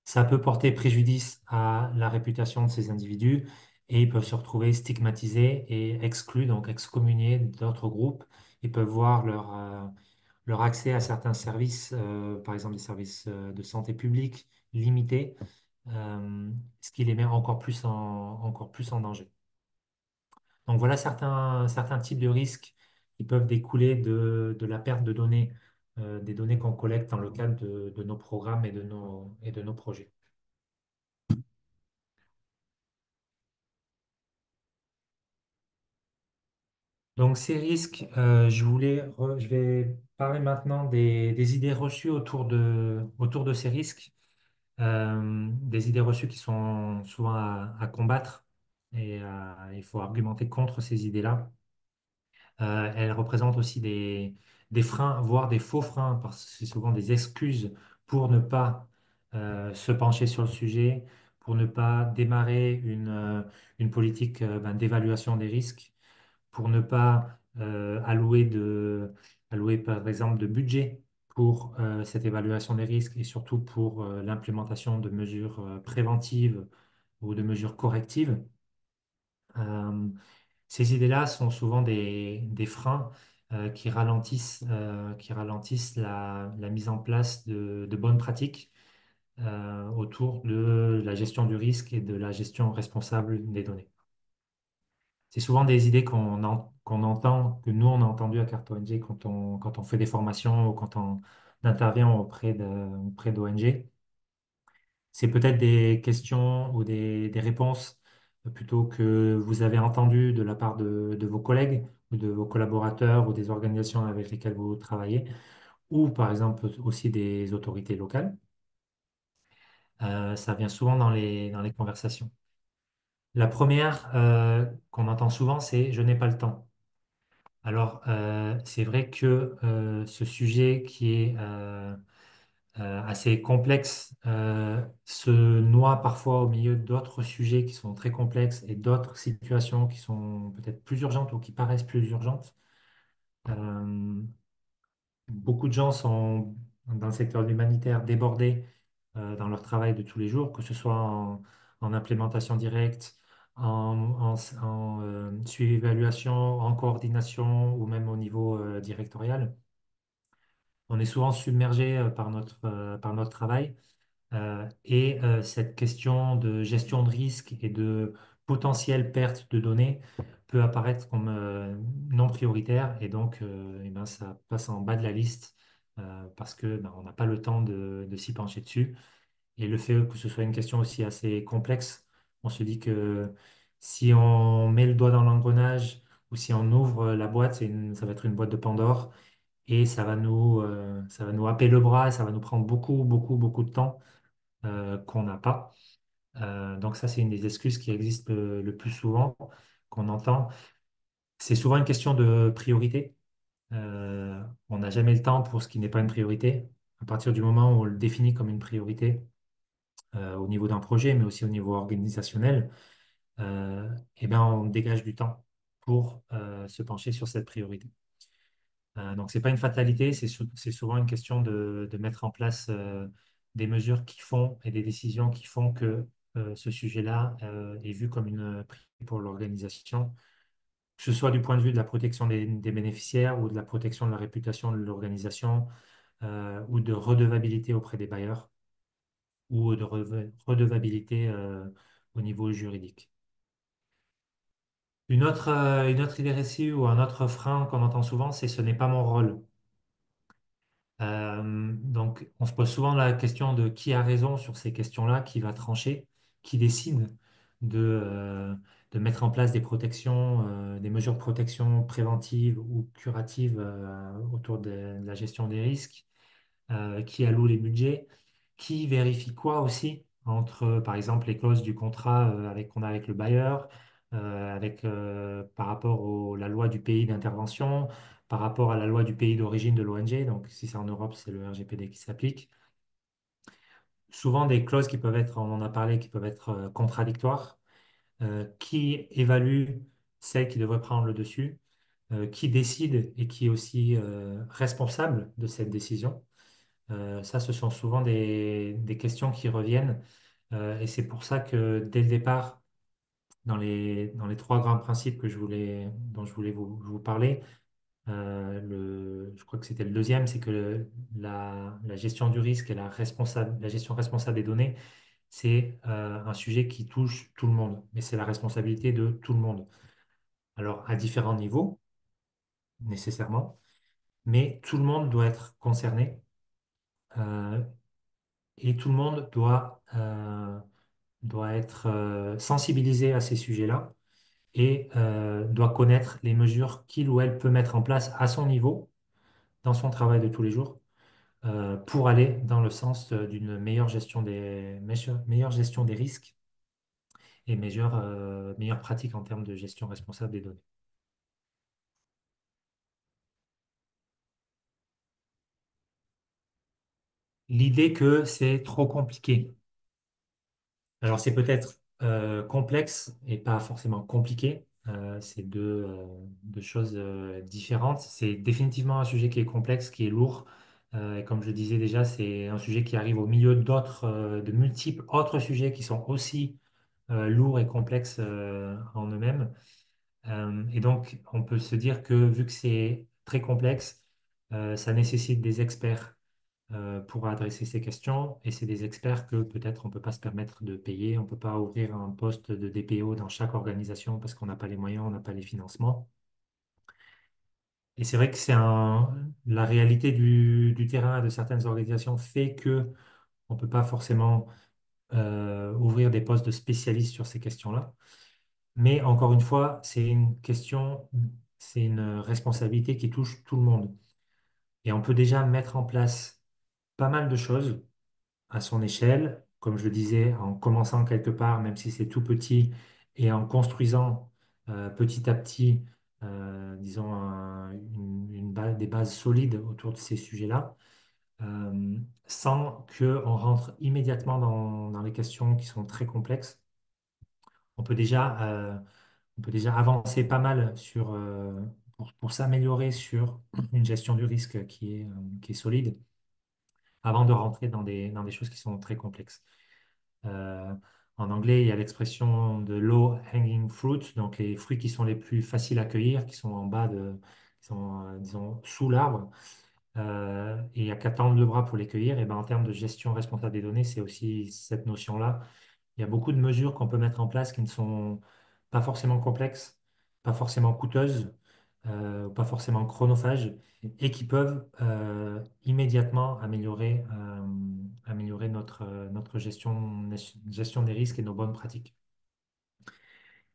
Ça peut porter préjudice à la réputation de ces individus et ils peuvent se retrouver stigmatisés et exclus, donc excommuniés d'autres groupes. Ils peuvent voir leur accès à certains services, par exemple des services de santé publique, limité, ce qui les met encore plus en danger. Donc voilà certains types de risques qui peuvent découler de la perte de données, des données qu'on collecte dans le cadre de nos programmes et de nos projets. Donc ces risques, je vais parler maintenant des idées reçues autour de ces risques. Des idées reçues qui sont souvent à combattre et il faut argumenter contre ces idées-là. Elles représentent aussi des freins, voire des faux freins, parce que c'est souvent des excuses pour ne pas se pencher sur le sujet, pour ne pas démarrer une politique d'évaluation des risques, pour ne pas allouer par exemple de budget pour cette évaluation des risques et surtout pour l'implémentation de mesures préventives ou de mesures correctives. Euh, Ces idées-là sont souvent des freins qui ralentissent la mise en place de bonnes pratiques autour de la gestion du risque et de la gestion responsable des données. C'est souvent des idées qu'on entend, que nous, on a entendues à Carte ONG quand on fait des formations ou quand on intervient auprès d'ONG. C'est peut-être des questions ou des réponses plutôt que vous avez entendues de la part de vos collègues ou de vos collaborateurs ou des organisations avec lesquelles vous travaillez, ou par exemple aussi des autorités locales. Ça vient souvent dans les conversations. La première qu'on entend souvent, c'est «je n'ai pas le temps». Alors, c'est vrai que ce sujet qui est assez complexe se noie parfois au milieu d'autres sujets qui sont très complexes et d'autres situations qui sont peut-être plus urgentes ou qui paraissent plus urgentes. Euh, Beaucoup de gens sont dans le secteur humanitaire débordés dans leur travail de tous les jours, que ce soit en implémentation directe, suivi évaluation, en coordination ou même au niveau directorial. On est souvent submergé par notre travail. Cette question de gestion de risque et de potentielle perte de données peut apparaître comme non prioritaire et donc eh ben, ça passe en bas de la liste parce que ben, on n'a pas le temps de s'y pencher dessus. Et le fait que ce soit une question aussi assez complexe, on se dit que si on met le doigt dans l'engrenage ou si on ouvre la boîte, ça va être une boîte de Pandore et ça va nous happer le bras et ça va nous prendre beaucoup, beaucoup, beaucoup de temps qu'on n'a pas. Donc ça, c'est une des excuses qui existent le plus souvent, qu'on entend. C'est souvent une question de priorité. On n'a jamais le temps pour ce qui n'est pas une priorité. À partir du moment où on le définit comme une priorité au niveau d'un projet, mais aussi au niveau organisationnel, eh ben, on dégage du temps pour se pencher sur cette priorité. Donc, ce n'est pas une fatalité, c'est souvent une question de mettre en place des mesures qui font et des décisions qui font que ce sujet-là est vu comme une priorité pour l'organisation, que ce soit du point de vue de la protection des bénéficiaires ou de la protection de la réputation de l'organisation ou de redevabilité auprès des bailleurs ou de redevabilité au niveau juridique. Une autre idée reçue ou un autre frein qu'on entend souvent, c'est ce n'est pas mon rôle. Donc, on se pose souvent la question de qui a raison sur ces questions-là, qui va trancher, qui décide de mettre en place des protections, des mesures de protection préventives ou curatives autour de la gestion des risques, qui alloue les budgets, qui vérifie quoi aussi entre, par exemple, les clauses du contrat qu'on a avec le bailleur, par rapport à la loi du pays d'intervention, par rapport à la loi du pays d'origine de l'ONG. Donc, si c'est en Europe, c'est le RGPD qui s'applique. Souvent des clauses qui peuvent être, on en a parlé, qui peuvent être contradictoires, qui évalue celle qui devrait prendre le dessus, qui décide et qui est aussi responsable de cette décision. Ça, ce sont souvent des questions qui reviennent. Et c'est pour ça que dès le départ, dans les trois grands principes dont je voulais vous parler, je crois que c'était le deuxième, c'est que la gestion du risque et la gestion responsable des données, c'est un sujet qui touche tout le monde, mais c'est la responsabilité de tout le monde. Alors, à différents niveaux, nécessairement, mais tout le monde doit être concerné euh, et tout le monde doit être sensibilisé à ces sujets-là et doit connaître les mesures qu'il ou elle peut mettre en place à son niveau, dans son travail de tous les jours, pour aller dans le sens d'une meilleure gestion des risques et meilleure pratique en termes de gestion responsable des données. L'idée que c'est trop compliqué. Alors c'est peut-être complexe et pas forcément compliqué. C'est deux choses différentes. C'est définitivement un sujet qui est complexe, qui est lourd. Et comme je le disais déjà, c'est un sujet qui arrive au milieu de multiples autres sujets qui sont aussi lourds et complexes en eux-mêmes. Et donc, on peut se dire que vu que c'est très complexe, ça nécessite des experts pour adresser ces questions. Et c'est des experts que peut-être on ne peut pas se permettre de payer. On ne peut pas ouvrir un poste de DPO dans chaque organisation parce qu'on n'a pas les moyens, on n'a pas les financements. Et c'est vrai que la réalité du terrain de certaines organisations fait que on ne peut pas forcément ouvrir des postes de spécialistes sur ces questions-là. Mais encore une fois, c'est une responsabilité qui touche tout le monde. Et on peut déjà mettre en place pas mal de choses à son échelle, comme je le disais, en commençant quelque part, même si c'est tout petit, et en construisant petit à petit, disons, des bases solides autour de ces sujets-là, sans qu'on rentre immédiatement dans les questions qui sont très complexes. On peut déjà, euh, on peut déjà avancer pas mal pour s'améliorer sur une gestion du risque qui est solide avant de rentrer dans des choses qui sont très complexes. Euh, En anglais, il y a l'expression de low hanging fruit, donc les fruits qui sont les plus faciles à cueillir, qui sont, disons, sous l'arbre, et il n'y a qu'à tendre le bras pour les cueillir. Et ben, en termes de gestion responsable des données, c'est aussi cette notion-là. Il y a beaucoup de mesures qu'on peut mettre en place qui ne sont pas forcément complexes, pas forcément coûteuses, pas forcément chronophages, et qui peuvent immédiatement améliorer notre gestion des risques et nos bonnes pratiques.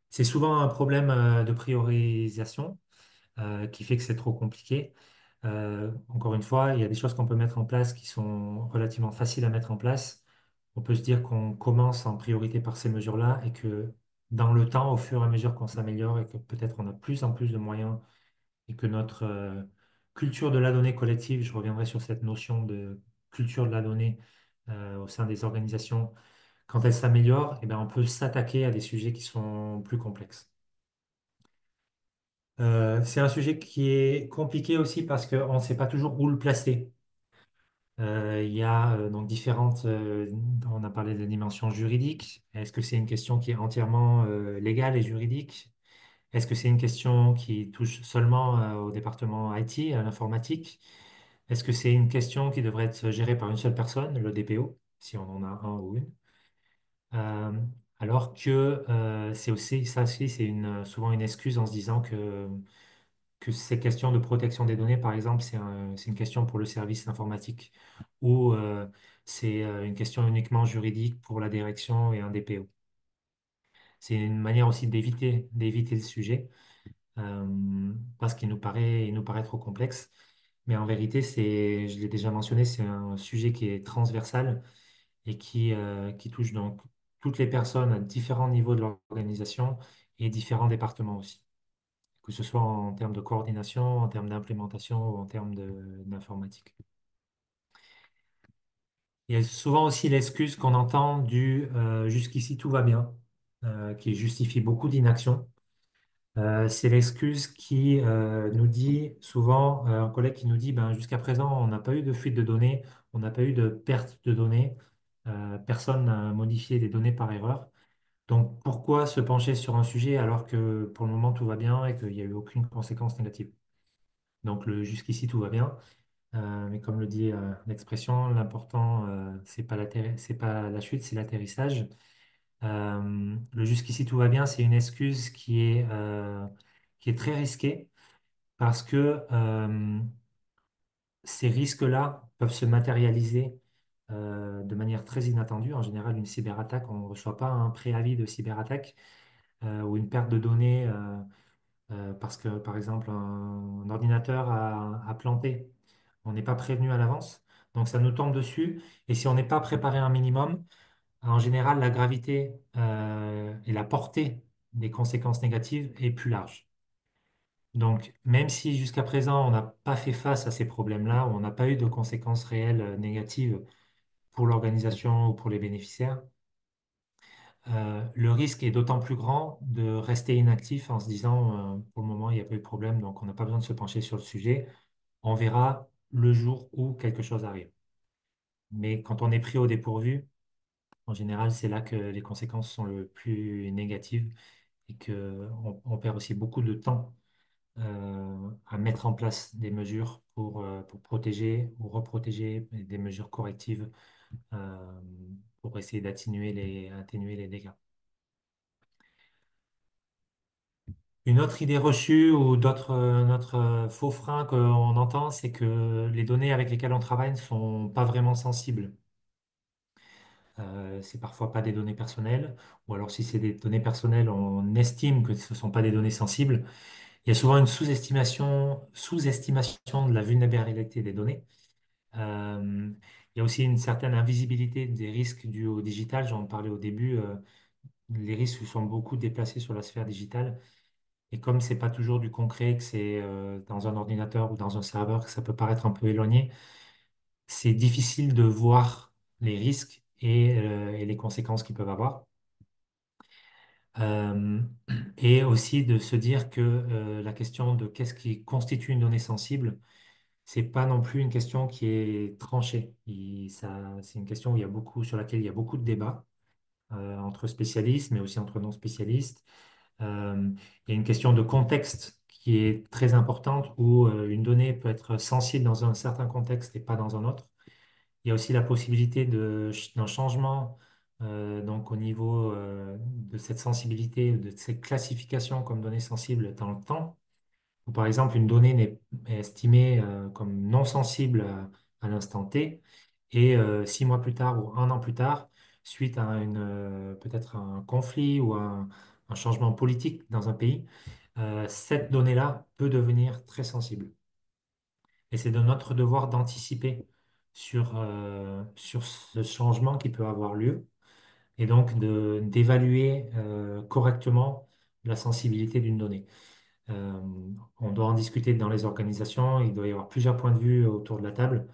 C'est souvent un problème de priorisation qui fait que c'est trop compliqué. Encore une fois, il y a des choses qu'on peut mettre en place qui sont relativement faciles à mettre en place. On peut se dire qu'on commence en priorité par ces mesures-là et que dans le temps, au fur et à mesure qu'on s'améliore et que peut-être on a plus en plus de moyens et que notre culture de la donnée collective, je reviendrai sur cette notion de culture de la donnée au sein des organisations, quand elle s'améliore, eh ben, on peut s'attaquer à des sujets qui sont plus complexes. C'est un sujet qui est compliqué aussi parce qu'on ne sait pas toujours où le placer. Il y a donc on a parlé de dimension juridique. Est-ce que c'est une question qui est entièrement légale et juridique? Est-ce que c'est une question qui touche seulement au département IT, à l'informatique? Est-ce que c'est une question qui devrait être gérée par une seule personne, le DPO, si on en a un ou une? Euh, Alors que c'est aussi, ça aussi, souvent une excuse en se disant que ces questions de protection des données, par exemple, c'est une question pour le service informatique ou c'est une question uniquement juridique pour la direction et un DPO. C'est une manière aussi d'éviter le sujet parce il nous paraît trop complexe. Mais en vérité, je l'ai déjà mentionné, c'est un sujet qui est transversal et qui touche donc toutes les personnes à différents niveaux de l'organisation et différents départements aussi, que ce soit en termes de coordination, en termes d'implémentation ou en termes d'informatique. Il y a souvent aussi l'excuse qu'on entend du jusqu'ici tout va bien, qui justifie beaucoup d'inaction. C'est l'excuse qui nous dit souvent, un collègue qui nous dit, ben, jusqu'à présent, on n'a pas eu de fuite de données, on n'a pas eu de perte de données, personne n'a modifié des données par erreur. Donc pourquoi se pencher sur un sujet alors que pour le moment tout va bien et qu'il n'y a eu aucune conséquence négative? Donc jusqu'ici tout va bien. Mais comme le dit l'expression, l'important, c'est pas la chute, c'est l'atterrissage. Le jusqu'ici tout va bien, c'est une excuse qui est très risquée parce que ces risques-là peuvent se matérialiser de manière très inattendue. En général, une cyberattaque, on ne reçoit pas un préavis de cyberattaque. ou une perte de données parce que, par exemple, un ordinateur a planté. On n'est pas prévenu à l'avance, donc ça nous tombe dessus. Et si on n'est pas préparé un minimum, en général, la gravité et la portée des conséquences négatives est plus large. Donc, même si jusqu'à présent, on n'a pas fait face à ces problèmes-là, ou on n'a pas eu de conséquences réelles négatives pour l'organisation ou pour les bénéficiaires, le risque est d'autant plus grand de rester inactif en se disant, pour le moment, il n'y a pas eu de problème, donc on n'a pas besoin de se pencher sur le sujet. On verra le jour où quelque chose arrive. Mais quand on est pris au dépourvu, en général, c'est là que les conséquences sont le plus négatives et qu'on perd aussi beaucoup de temps à mettre en place des mesures pour protéger ou reprotéger des mesures correctives euh, pour essayer atténuer les dégâts. Une autre idée reçue ou notre faux frein qu'on entend, c'est que les données avec lesquelles on travaille ne sont pas vraiment sensibles. C'est parfois pas des données personnelles, ou alors si c'est des données personnelles, on estime que ce ne sont pas des données sensibles. Il y a souvent une sous-estimation de la vulnérabilité des données. Il y a aussi une certaine invisibilité des risques dus au digital. J'en parlais au début. Les risques sont beaucoup déplacés sur la sphère digitale. Et comme c'est pas toujours du concret, que c'est dans un ordinateur ou dans un serveur, que ça peut paraître un peu éloigné, c'est difficile de voir les risques et les conséquences qu'ils peuvent avoir. Euh, et aussi de se dire que la question de qu'est-ce qui constitue une donnée sensible, c'est pas non plus une question qui est tranchée. C'est une question où il y a beaucoup, sur laquelle il y a beaucoup de débats entre spécialistes, mais aussi entre non-spécialistes. Il y a une question de contexte qui est très importante où une donnée peut être sensible dans un certain contexte et pas dans un autre. Il y a aussi la possibilité d'un changement donc au niveau de cette sensibilité, de cette classification comme donnée sensible dans le temps. Ou par exemple, une donnée est estimée comme non sensible à l'instant T et 6 mois plus tard ou un an plus tard, suite à peut-être un conflit ou un changement politique dans un pays, cette donnée-là peut devenir très sensible. Et c'est de notre devoir d'anticiper sur ce changement qui peut avoir lieu et donc d'évaluer correctement la sensibilité d'une donnée. Euh, on doit en discuter dans les organisations, il doit y avoir plusieurs points de vue autour de la table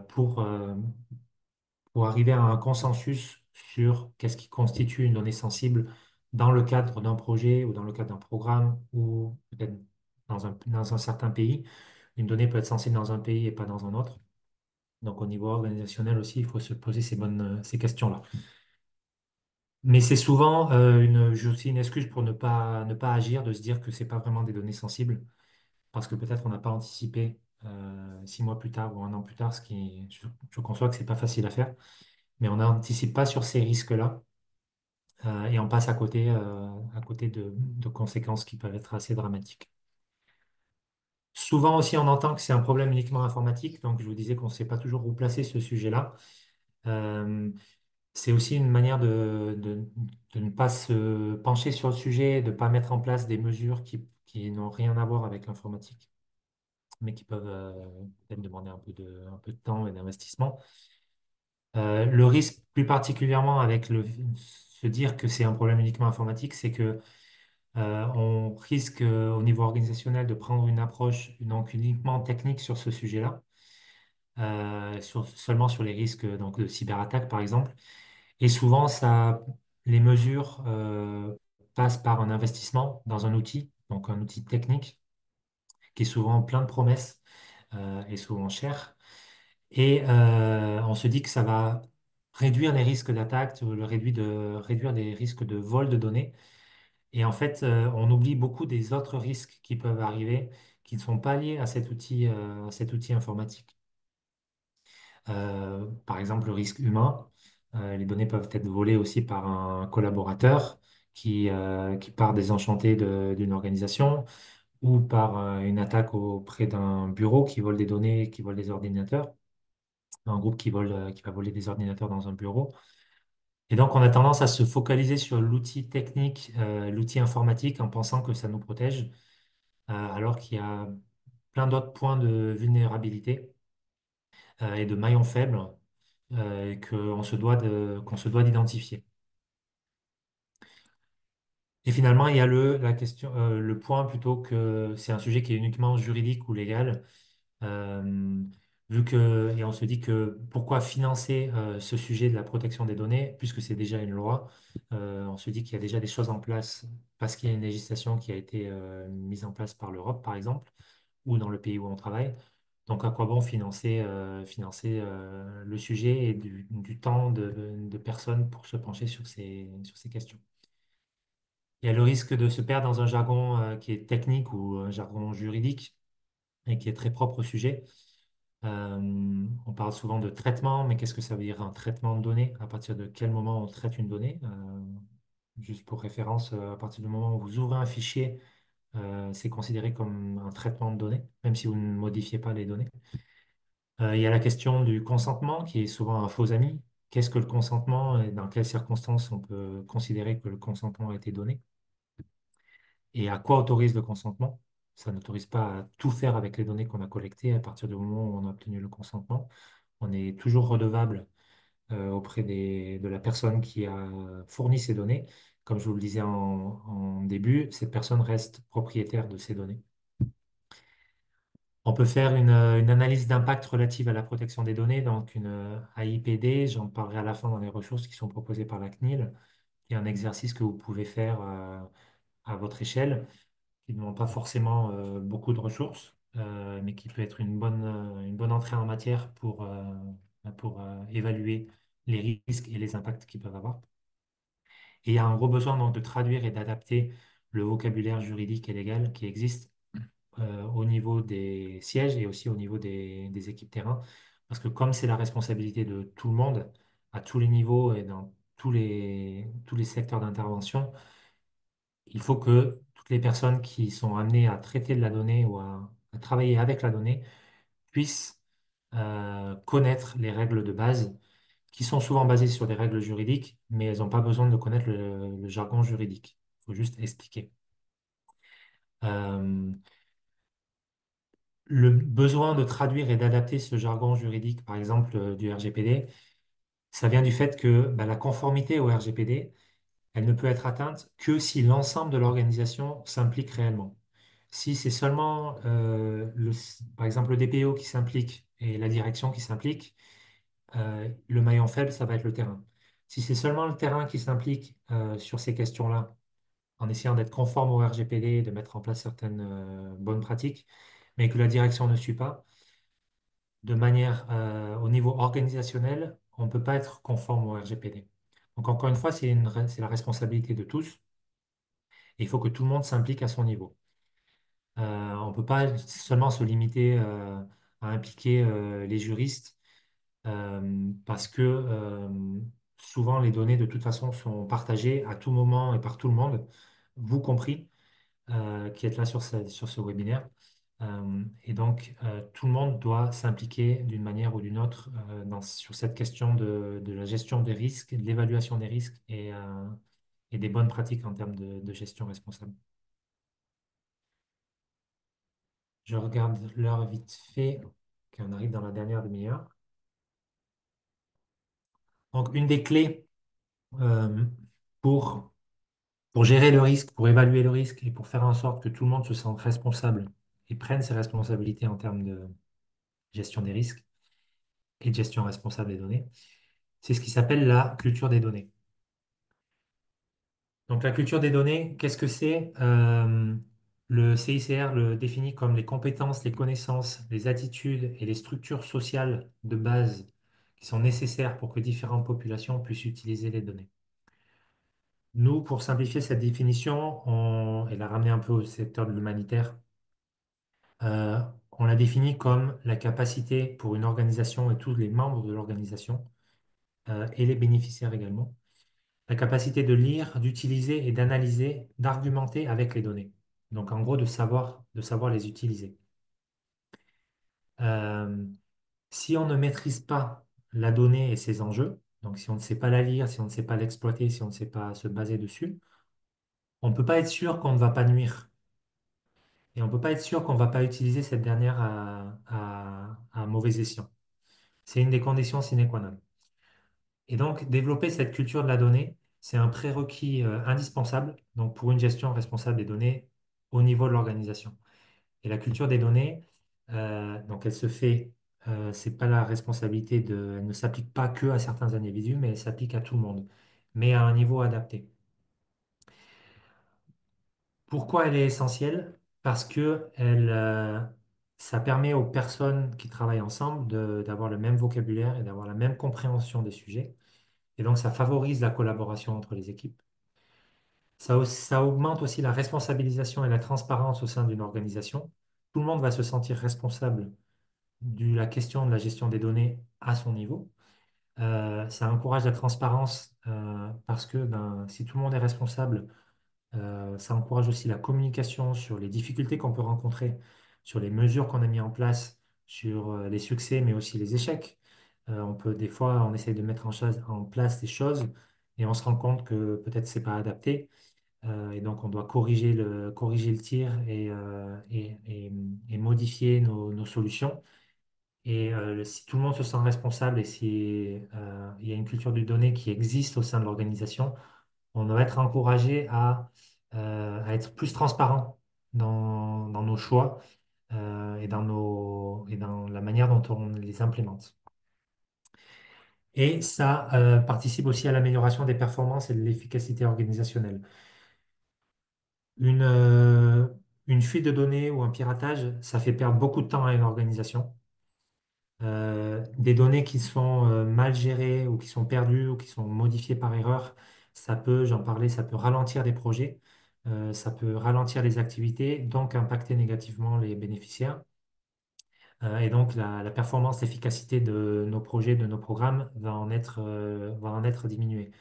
pour arriver à un consensus sur qu'est-ce qui constitue une donnée sensible dans le cadre d'un projet ou dans le cadre d'un programme ou peut-être dans un certain pays. Une donnée peut être sensible dans un pays et pas dans un autre. Donc, au niveau organisationnel aussi, il faut se poser ces questions-là. Mais c'est souvent j'ai aussi une excuse pour ne pas agir, de se dire que c'est pas vraiment des données sensibles, parce que peut-être on n'a pas anticipé 6 mois plus tard ou un an plus tard, je conçois que c'est pas facile à faire, mais on n'anticipe pas sur ces risques-là et on passe à côté de conséquences qui peuvent être assez dramatiques. Souvent aussi, on entend que c'est un problème uniquement informatique, donc je vous disais qu'on ne sait pas toujours où placer ce sujet-là. Euh, c'est aussi une manière de ne pas se pencher sur le sujet, de ne pas mettre en place des mesures qui n'ont rien à voir avec l'informatique, mais qui peuvent peut-être demander un peu de temps et d'investissement. Le risque, plus particulièrement avec se dire que c'est un problème uniquement informatique, c'est que on risque au niveau organisationnel de prendre une approche donc uniquement technique sur ce sujet-là, seulement sur les risques donc, de cyberattaque par exemple. Et souvent, les mesures passent par un investissement dans un outil, donc un outil technique qui est souvent plein de promesses et souvent cher. Et on se dit que ça va réduire les risques d'attaque, réduire des risques de vol de données. Et en fait, on oublie beaucoup des autres risques qui peuvent arriver, qui ne sont pas liés à cet outil informatique. Par exemple, le risque humain. Les données peuvent être volées aussi par un collaborateur qui part désenchanté d'une organisation ou par une attaque auprès d'un bureau qui vole des données, qui vole des ordinateurs, un groupe qui va voler des ordinateurs dans un bureau. Et donc, on a tendance à se focaliser sur l'outil technique, l'outil informatique, en pensant que ça nous protège, alors qu'il y a plein d'autres points de vulnérabilité et de maillons faibles qu'on se doit d'identifier. Et finalement, il y a la question, le point plutôt que c'est un sujet qui est uniquement juridique ou légal. Euh, et on se dit que pourquoi financer ce sujet de la protection des données, puisque c'est déjà une loi, on se dit qu'il y a déjà des choses en place parce qu'il y a une législation qui a été mise en place par l'Europe, par exemple, ou dans le pays où on travaille. Donc, à quoi bon financer le sujet et du temps de personnes pour se pencher sur ces questions? Il y a le risque de se perdre dans un jargon qui est technique ou un jargon juridique et qui est très propre au sujet. On parle souvent de traitement, mais qu'est-ce que ça veut dire un traitement de données? À partir de quel moment on traite une donnée? Juste pour référence, à partir du moment où vous ouvrez un fichier, c'est considéré comme un traitement de données, même si vous ne modifiez pas les données. Il y a la question du consentement, qui est souvent un faux ami. Qu'est-ce que le consentement et dans quelles circonstances on peut considérer que le consentement a été donné? Et à quoi autorise le consentement? Ça n'autorise pas à tout faire avec les données qu'on a collectées à partir du moment où on a obtenu le consentement. On est toujours redevable auprès de la personne qui a fourni ces données. Comme je vous le disais en début, cette personne reste propriétaire de ces données. On peut faire une analyse d'impact relative à la protection des données, donc une AIPD, j'en parlerai à la fin dans les ressources qui sont proposées par la CNIL, qui est un exercice que vous pouvez faire à votre échelle, qui ne demande pas forcément beaucoup de ressources, mais qui peut être une bonne entrée en matière pour évaluer les risques et les impacts qu'ils peuvent avoir. Et il y a un gros besoin donc, de traduire et d'adapter le vocabulaire juridique et légal qui existe au niveau des sièges et aussi au niveau des équipes terrain. Parce que comme c'est la responsabilité de tout le monde, à tous les niveaux et dans tous les secteurs d'intervention, il faut que toutes les personnes qui sont amenées à traiter de la donnée ou à travailler avec la donnée puissent connaître les règles de base qui sont souvent basées sur des règles juridiques, mais elles n'ont pas besoin de connaître le jargon juridique. Il faut juste expliquer. Euh, le besoin de traduire et d'adapter ce jargon juridique, par exemple du RGPD, ça vient du fait que bah, la conformité au RGPD, elle ne peut être atteinte que si l'ensemble de l'organisation s'implique réellement. Si c'est seulement, par exemple, le DPO qui s'implique et la direction qui s'implique, le maillon faible, ça va être le terrain. Si c'est seulement le terrain qui s'implique sur ces questions-là, en essayant d'être conforme au RGPD, de mettre en place certaines bonnes pratiques, mais que la direction ne suit pas, de manière au niveau organisationnel, on ne peut pas être conforme au RGPD. Donc encore une fois, c'est la responsabilité de tous et il faut que tout le monde s'implique à son niveau. On ne peut pas seulement se limiter à impliquer les juristes parce que souvent les données de toute façon sont partagées à tout moment et par tout le monde, vous compris, qui êtes là sur ce webinaire. Et donc, tout le monde doit s'impliquer d'une manière ou d'une autre sur cette question de la gestion des risques, de l'évaluation des risques et des bonnes pratiques en termes de gestion responsable. Je regarde l'heure vite fait, qu'on arrive dans la dernière demi-heure. Donc, une des clés euh, pour, pour gérer le risque, pour évaluer le risque et pour faire en sorte que tout le monde se sente responsable et prenne ses responsabilités en termes de gestion des risques et de gestion responsable des données, c'est ce qui s'appelle la culture des données. Donc, la culture des données, qu'est-ce que c'est? Le CICR le définit comme les compétences, les connaissances, les attitudes et les structures sociales de base qui sont nécessaires pour que différentes populations puissent utiliser les données. Nous, pour simplifier cette définition, et la ramener un peu au secteur de l'humanitaire, euh, on la définit comme la capacité pour une organisation et tous les membres de l'organisation, et les bénéficiaires également, la capacité de lire, d'utiliser et d'analyser, d'argumenter avec les données. Donc, en gros, de savoir les utiliser. Euh, Si on ne maîtrise pas la donnée et ses enjeux, Donc, si on ne sait pas la lire, si on ne sait pas l'exploiter, si on ne sait pas se baser dessus, on ne peut pas être sûr qu'on ne va pas nuire. Et on ne peut pas être sûr qu'on ne va pas utiliser cette dernière à mauvais escient. C'est une des conditions sine qua non. Et donc, développer cette culture de la donnée, c'est un prérequis indispensable donc pour une gestion responsable des données au niveau de l'organisation. Et la culture des données, donc elle se fait, c'est pas la responsabilité de, elle ne s'applique pas que à certains individus, mais elle s'applique à tout le monde, mais à un niveau adapté. Pourquoi elle est essentielle? Parce que ça permet aux personnes qui travaillent ensemble d'avoir le même vocabulaire et d'avoir la même compréhension des sujets. Et donc, ça favorise la collaboration entre les équipes. Ça augmente aussi la responsabilisation et la transparence au sein d'une organisation. Tout le monde va se sentir responsable de la question de la gestion des données à son niveau. Ça encourage la transparence parce que ben, si tout le monde est responsable, ça encourage aussi la communication sur les difficultés qu'on peut rencontrer, sur les mesures qu'on a mis en place, sur les succès, mais aussi les échecs. On peut des fois, on essaie de mettre en place des choses et on se rend compte que peut-être c'est pas adapté. Et donc, on doit corriger le tir et modifier nos solutions. Et si tout le monde se sent responsable et si il y a une culture du données qui existe au sein de l'organisation, on doit être encouragé à être plus transparent dans nos choix et dans la manière dont on les implémente. Et ça participe aussi à l'amélioration des performances et de l'efficacité organisationnelle. Une, euh, une fuite de données ou un piratage, ça fait perdre beaucoup de temps à une organisation. Des données qui sont mal gérées ou qui sont perdues ou qui sont modifiées par erreur, j'en parlais, ça peut ralentir des projets, ça peut ralentir les activités, donc impacter négativement les bénéficiaires. Et donc la performance, l'efficacité de nos projets, de nos programmes va en être diminuée.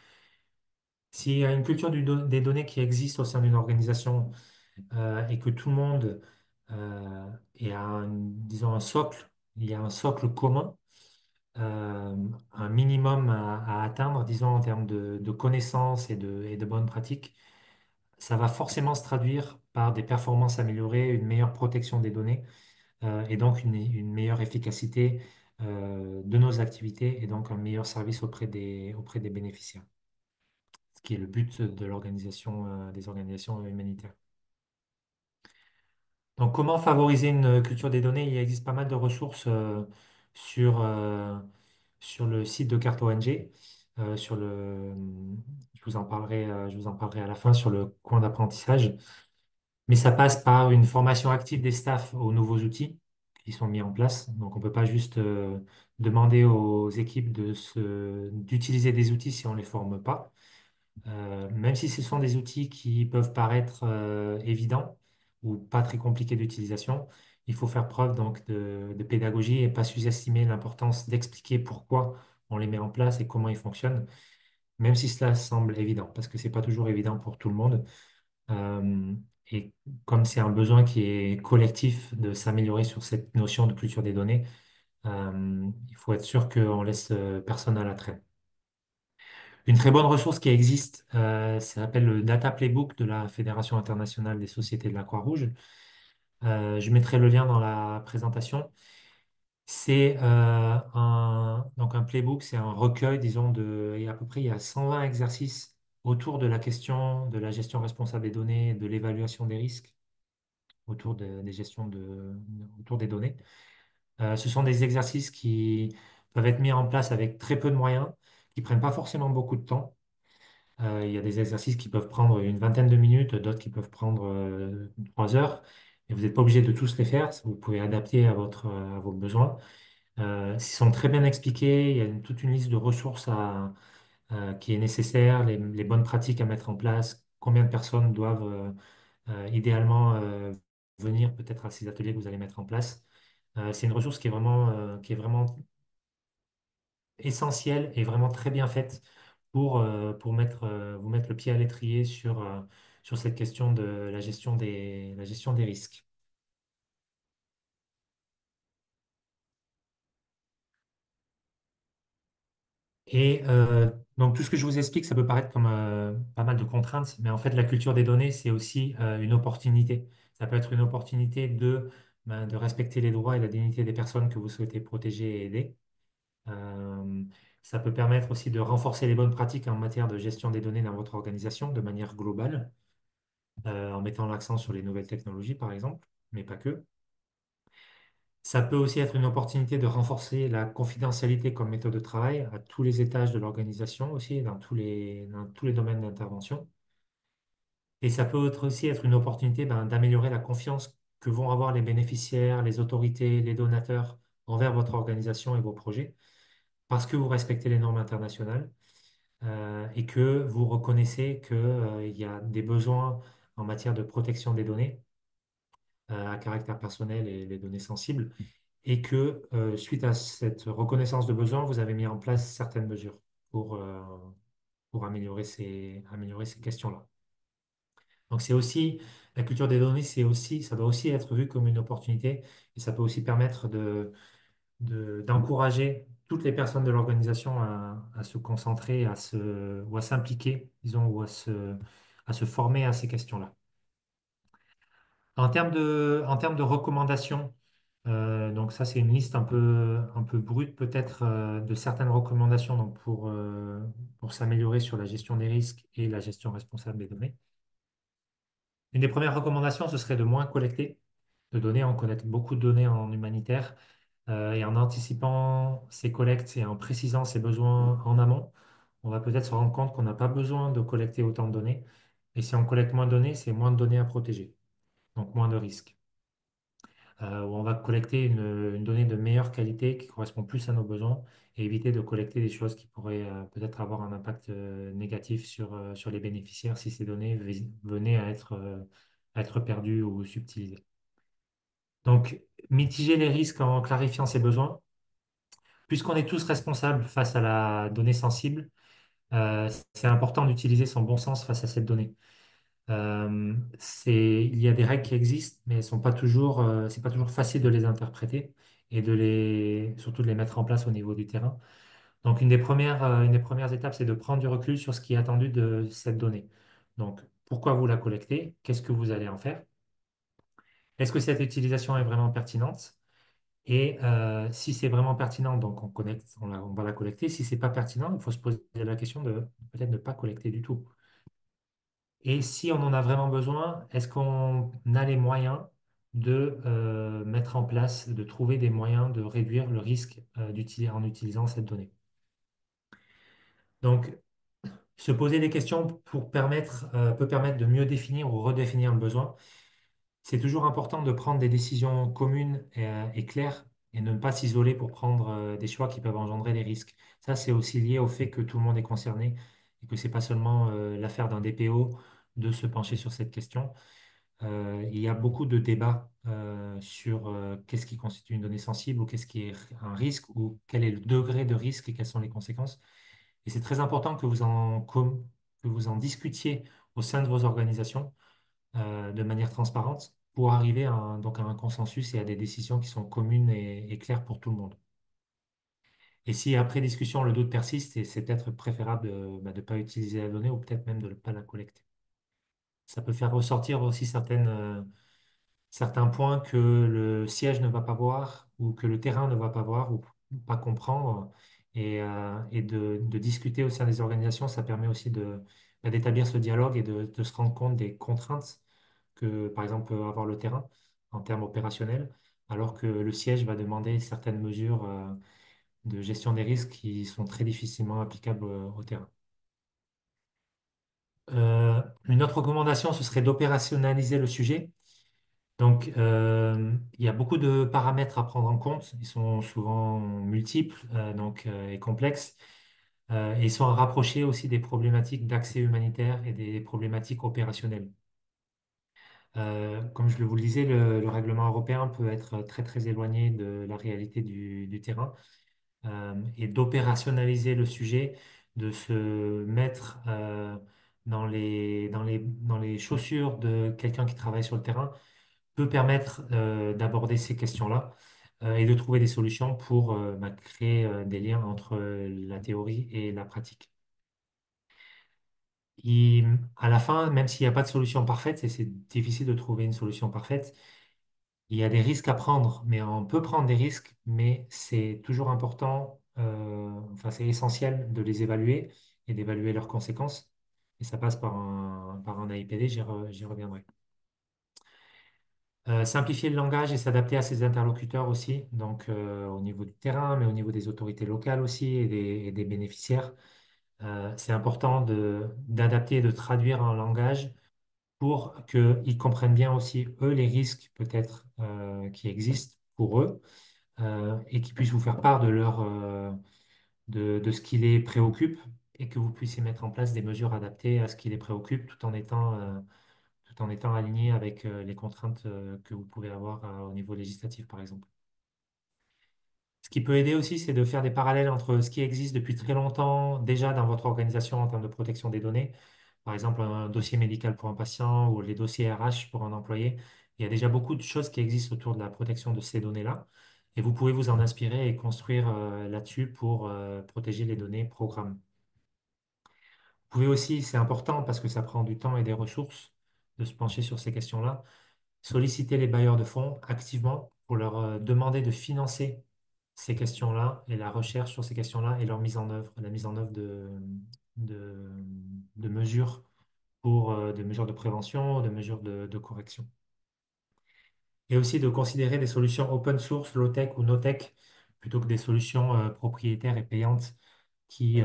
S'il y a une culture des données qui existe au sein d'une organisation et que tout le monde est à disons un socle, il y a un socle commun, un minimum à atteindre, disons, en termes de connaissances et de bonnes pratiques, ça va forcément se traduire par des performances améliorées, une meilleure protection des données et donc une meilleure efficacité de nos activités et donc un meilleur service auprès des bénéficiaires, ce qui est le but de des organisations humanitaires. Donc, comment favoriser une culture des données? Il existe pas mal de ressources sur, euh, sur le site de Carte ONG. Je vous en parlerai à la fin sur le coin d'apprentissage. Mais ça passe par une formation active des staffs aux nouveaux outils qui sont mis en place. Donc, on ne peut pas juste demander aux équipes d'utiliser des outils si on ne les forme pas. Même si ce sont des outils qui peuvent paraître évidents ou pas très compliqués d'utilisation, il faut faire preuve donc de pédagogie et pas sous-estimer l'importance d'expliquer pourquoi on les met en place et comment ils fonctionnent, même si cela semble évident, parce que c'est pas toujours évident pour tout le monde. Euh, et comme c'est un besoin qui est collectif de s'améliorer sur cette notion de culture des données, il faut être sûr qu'on laisse personne à la traîne. Une très bonne ressource qui existe, ça s'appelle le Data Playbook de la Fédération internationale des sociétés de la Croix-Rouge. Je mettrai le lien dans la présentation. C'est donc un playbook, c'est un recueil, disons, et à peu près il y a 120 exercices autour de la question de la gestion responsable des données, de l'évaluation des risques, des gestions autour des données. Ce sont des exercices qui peuvent être mis en place avec très peu de moyens, qui prennent pas forcément beaucoup de temps. Il y a des exercices qui peuvent prendre une vingtaine de minutes, d'autres qui peuvent prendre 3 heures. Et vous n'êtes pas obligé de tous les faire. Vous pouvez adapter à vos besoins. Ils sont très bien expliqués. Il y a toute une liste de ressources qui est nécessaire, les bonnes pratiques à mettre en place, combien de personnes doivent idéalement venir peut-être à ces ateliers que vous allez mettre en place. C'est une ressource qui est vraiment essentielle et vraiment très bien faite pour vous mettre le pied à l'étrier sur cette question de la gestion des risques. Et donc tout ce que je vous explique, ça peut paraître comme pas mal de contraintes, mais en fait la culture des données, c'est aussi une opportunité. Ça peut être une opportunité de respecter les droits et la dignité des personnes que vous souhaitez protéger et aider. Euh, Ça peut permettre aussi de renforcer les bonnes pratiques en matière de gestion des données dans votre organisation de manière globale, en mettant l'accent sur les nouvelles technologies, par exemple, mais pas que. Ça peut aussi être une opportunité de renforcer la confidentialité comme méthode de travail à tous les étages de l'organisation aussi, dans tous les domaines d'intervention. Et ça peut aussi être une opportunité d'améliorer la confiance que vont avoir les bénéficiaires, les autorités, les donateurs envers votre organisation et vos projets, parce que vous respectez les normes internationales et que vous reconnaissez qu'il y a des besoins en matière de protection des données à caractère personnel et les données sensibles, et que suite à cette reconnaissance de besoin, vous avez mis en place certaines mesures pour, euh, pour améliorer ces questions-là. Donc c'est aussi, la culture des données, ça doit aussi être vu comme une opportunité et ça peut aussi permettre d'encourager toutes les personnes de l'organisation à se concentrer, ou à s'impliquer, disons, à se former à ces questions-là. En termes de recommandations, donc ça c'est une liste un peu brute peut-être de certaines recommandations donc pour s'améliorer sur la gestion des risques et la gestion responsable des données. Une des premières recommandations, ce serait de moins collecter de données. On collecte beaucoup de données en humanitaire et en anticipant ces collectes et en précisant ses besoins en amont, on va peut-être se rendre compte qu'on n'a pas besoin de collecter autant de données. Et si on collecte moins de données, c'est moins de données à protéger, donc moins de risques. Où on va collecter une donnée de meilleure qualité qui correspond plus à nos besoins et éviter de collecter des choses qui pourraient peut-être avoir un impact négatif sur les bénéficiaires si ces données venaient à être perdues ou subtilisées. Donc, mitiger les risques en clarifiant ses besoins. Puisqu'on est tous responsables face à la donnée sensible, c'est important d'utiliser son bon sens face à cette donnée. Il y a des règles qui existent, mais c'est pas toujours facile de les interpréter et surtout de les mettre en place au niveau du terrain. Donc, une des premières étapes, c'est de prendre du recul sur ce qui est attendu de cette donnée. Donc, pourquoi vous la collectez? Qu'est-ce que vous allez en faire? Est-ce que cette utilisation est vraiment pertinente? Et si c'est vraiment pertinent, donc on va la collecter. Si c'est pas pertinent, il faut se poser la question de peut-être ne pas collecter du tout. Et si on en a vraiment besoin, est-ce qu'on a les moyens de mettre en place, de trouver des moyens de réduire le risque en utilisant cette donnée? Donc, se poser des questions peut permettre de mieux définir ou redéfinir le besoin. C'est toujours important de prendre des décisions communes et claires et de ne pas s'isoler pour prendre des choix qui peuvent engendrer des risques. Ça, c'est aussi lié au fait que tout le monde est concerné et que c'est pas seulement l'affaire d'un DPO de se pencher sur cette question. Il y a beaucoup de débats sur qu'est-ce qui constitue une donnée sensible ou qu'est-ce qui est un risque ou quel est le degré de risque et quelles sont les conséquences. Et c'est très important que vous en discutiez au sein de vos organisations de manière transparente pour arriver donc à un consensus et à des décisions qui sont communes et claires pour tout le monde. Et si après discussion, le doute persiste, c'est peut-être préférable de ne pas utiliser la donnée ou peut-être même de ne pas la collecter. Ça peut faire ressortir aussi certains points que le siège ne va pas voir ou que le terrain ne va pas voir ou pas comprendre. Et de discuter au sein des organisations, ça permet aussi d'établir ce dialogue et de se rendre compte des contraintes que, par exemple, peut avoir le terrain en termes opérationnels, alors que le siège va demander certaines mesures de gestion des risques qui sont très difficilement applicables au terrain. Une autre recommandation, ce serait d'opérationnaliser le sujet. Donc, il y a beaucoup de paramètres à prendre en compte. Ils sont souvent multiples et complexes. Et ils sont à rapprocher aussi des problématiques d'accès humanitaire et des problématiques opérationnelles. Comme je vous le disais, le règlement européen peut être très très éloigné de la réalité du terrain et d'opérationnaliser le sujet, de se mettre dans les chaussures de quelqu'un qui travaille sur le terrain peut permettre d'aborder ces questions-là et de trouver des solutions pour créer des liens entre la théorie et la pratique. À la fin, même s'il n'y a pas de solution parfaite, et c'est difficile de trouver une solution parfaite, il y a des risques à prendre, mais on peut prendre des risques, mais c'est toujours important, enfin c'est essentiel de les évaluer et d'évaluer leurs conséquences. Et ça passe par un AIPD, j'y reviendrai. Simplifier le langage et s'adapter à ses interlocuteurs aussi, donc au niveau du terrain, mais au niveau des autorités locales aussi et des bénéficiaires. C'est important d'adapter et de traduire un langage pour qu'ils comprennent bien aussi, eux, les risques peut-être qui existent pour eux et qu'ils puissent vous faire part de ce qui les préoccupe et que vous puissiez mettre en place des mesures adaptées à ce qui les préoccupe tout en étant aligné avec les contraintes que vous pouvez avoir au niveau législatif, par exemple. Ce qui peut aider aussi, c'est de faire des parallèles entre ce qui existe depuis très longtemps déjà dans votre organisation en termes de protection des données, par exemple un dossier médical pour un patient ou les dossiers RH pour un employé. Il y a déjà beaucoup de choses qui existent autour de la protection de ces données-là et vous pouvez vous en inspirer et construire là-dessus pour protéger les données programme. Vous pouvez aussi, c'est important parce que ça prend du temps et des ressources de se pencher sur ces questions-là, solliciter les bailleurs de fonds activement pour leur demander de financer ces questions-là et la recherche sur ces questions-là et leur mise en œuvre, la mise en œuvre de, de mesures pour des mesures de prévention, de mesures de correction. Et aussi de considérer des solutions open source, low-tech ou no-tech, plutôt que des solutions propriétaires et payantes qui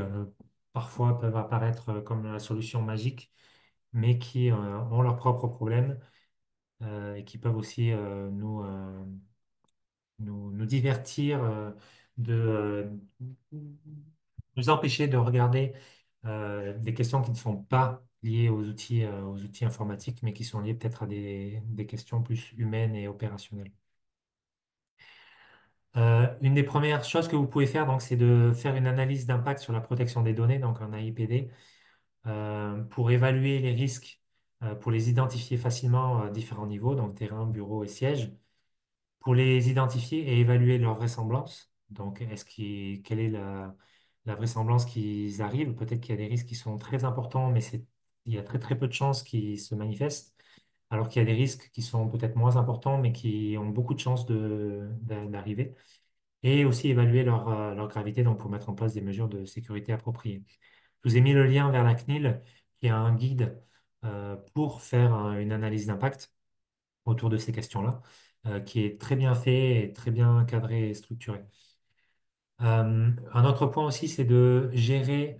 parfois peuvent apparaître comme la solution magique, mais qui ont leurs propres problèmes et qui peuvent aussi nous divertir, de nous empêcher de regarder des questions qui ne sont pas liées aux outils informatiques, mais qui sont liées peut-être à des questions plus humaines et opérationnelles. Une des premières choses que vous pouvez faire, donc, c'est de faire une analyse d'impact sur la protection des données, donc un AIPD, pour évaluer les risques, pour les identifier facilement à différents niveaux, donc terrain, bureau et siège, pour les identifier et évaluer leur vraisemblance. Donc, quelle est la vraisemblance qu'ils arrivent? Peut-être qu'il y a des risques qui sont très importants, mais il y a très très peu de chances qu'ils se manifestent, alors qu'il y a des risques qui sont peut-être moins importants, mais qui ont beaucoup de chances d'arriver. Et aussi évaluer leur gravité, donc pour mettre en place des mesures de sécurité appropriées. Je vous ai mis le lien vers la CNIL, qui a un guide pour faire une analyse d'impact autour de ces questions-là, qui est très bien fait et très bien cadré et structuré. Un autre point aussi, c'est de gérer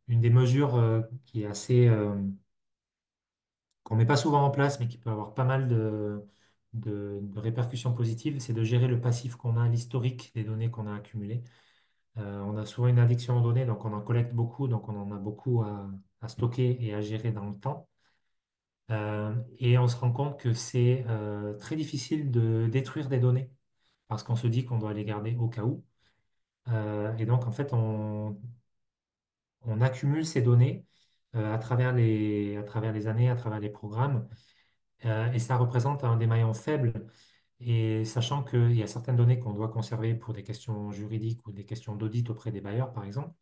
une des mesures qui est assez, qu'on met pas souvent en place, mais qui peut avoir pas mal de répercussions positives, c'est de gérer le passif qu'on a, l'historique des données qu'on a accumulées. On a souvent une addiction aux données, donc on en collecte beaucoup, donc on en a beaucoup à stocker et à gérer dans le temps. Et on se rend compte que c'est très difficile de détruire des données parce qu'on se dit qu'on doit les garder au cas où. Et donc, en fait, on accumule ces données à travers les années, à travers les programmes, et ça représente un des maillons faibles. Et sachant qu'il y a certaines données qu'on doit conserver pour des questions juridiques ou des questions d'audit auprès des bailleurs, par exemple,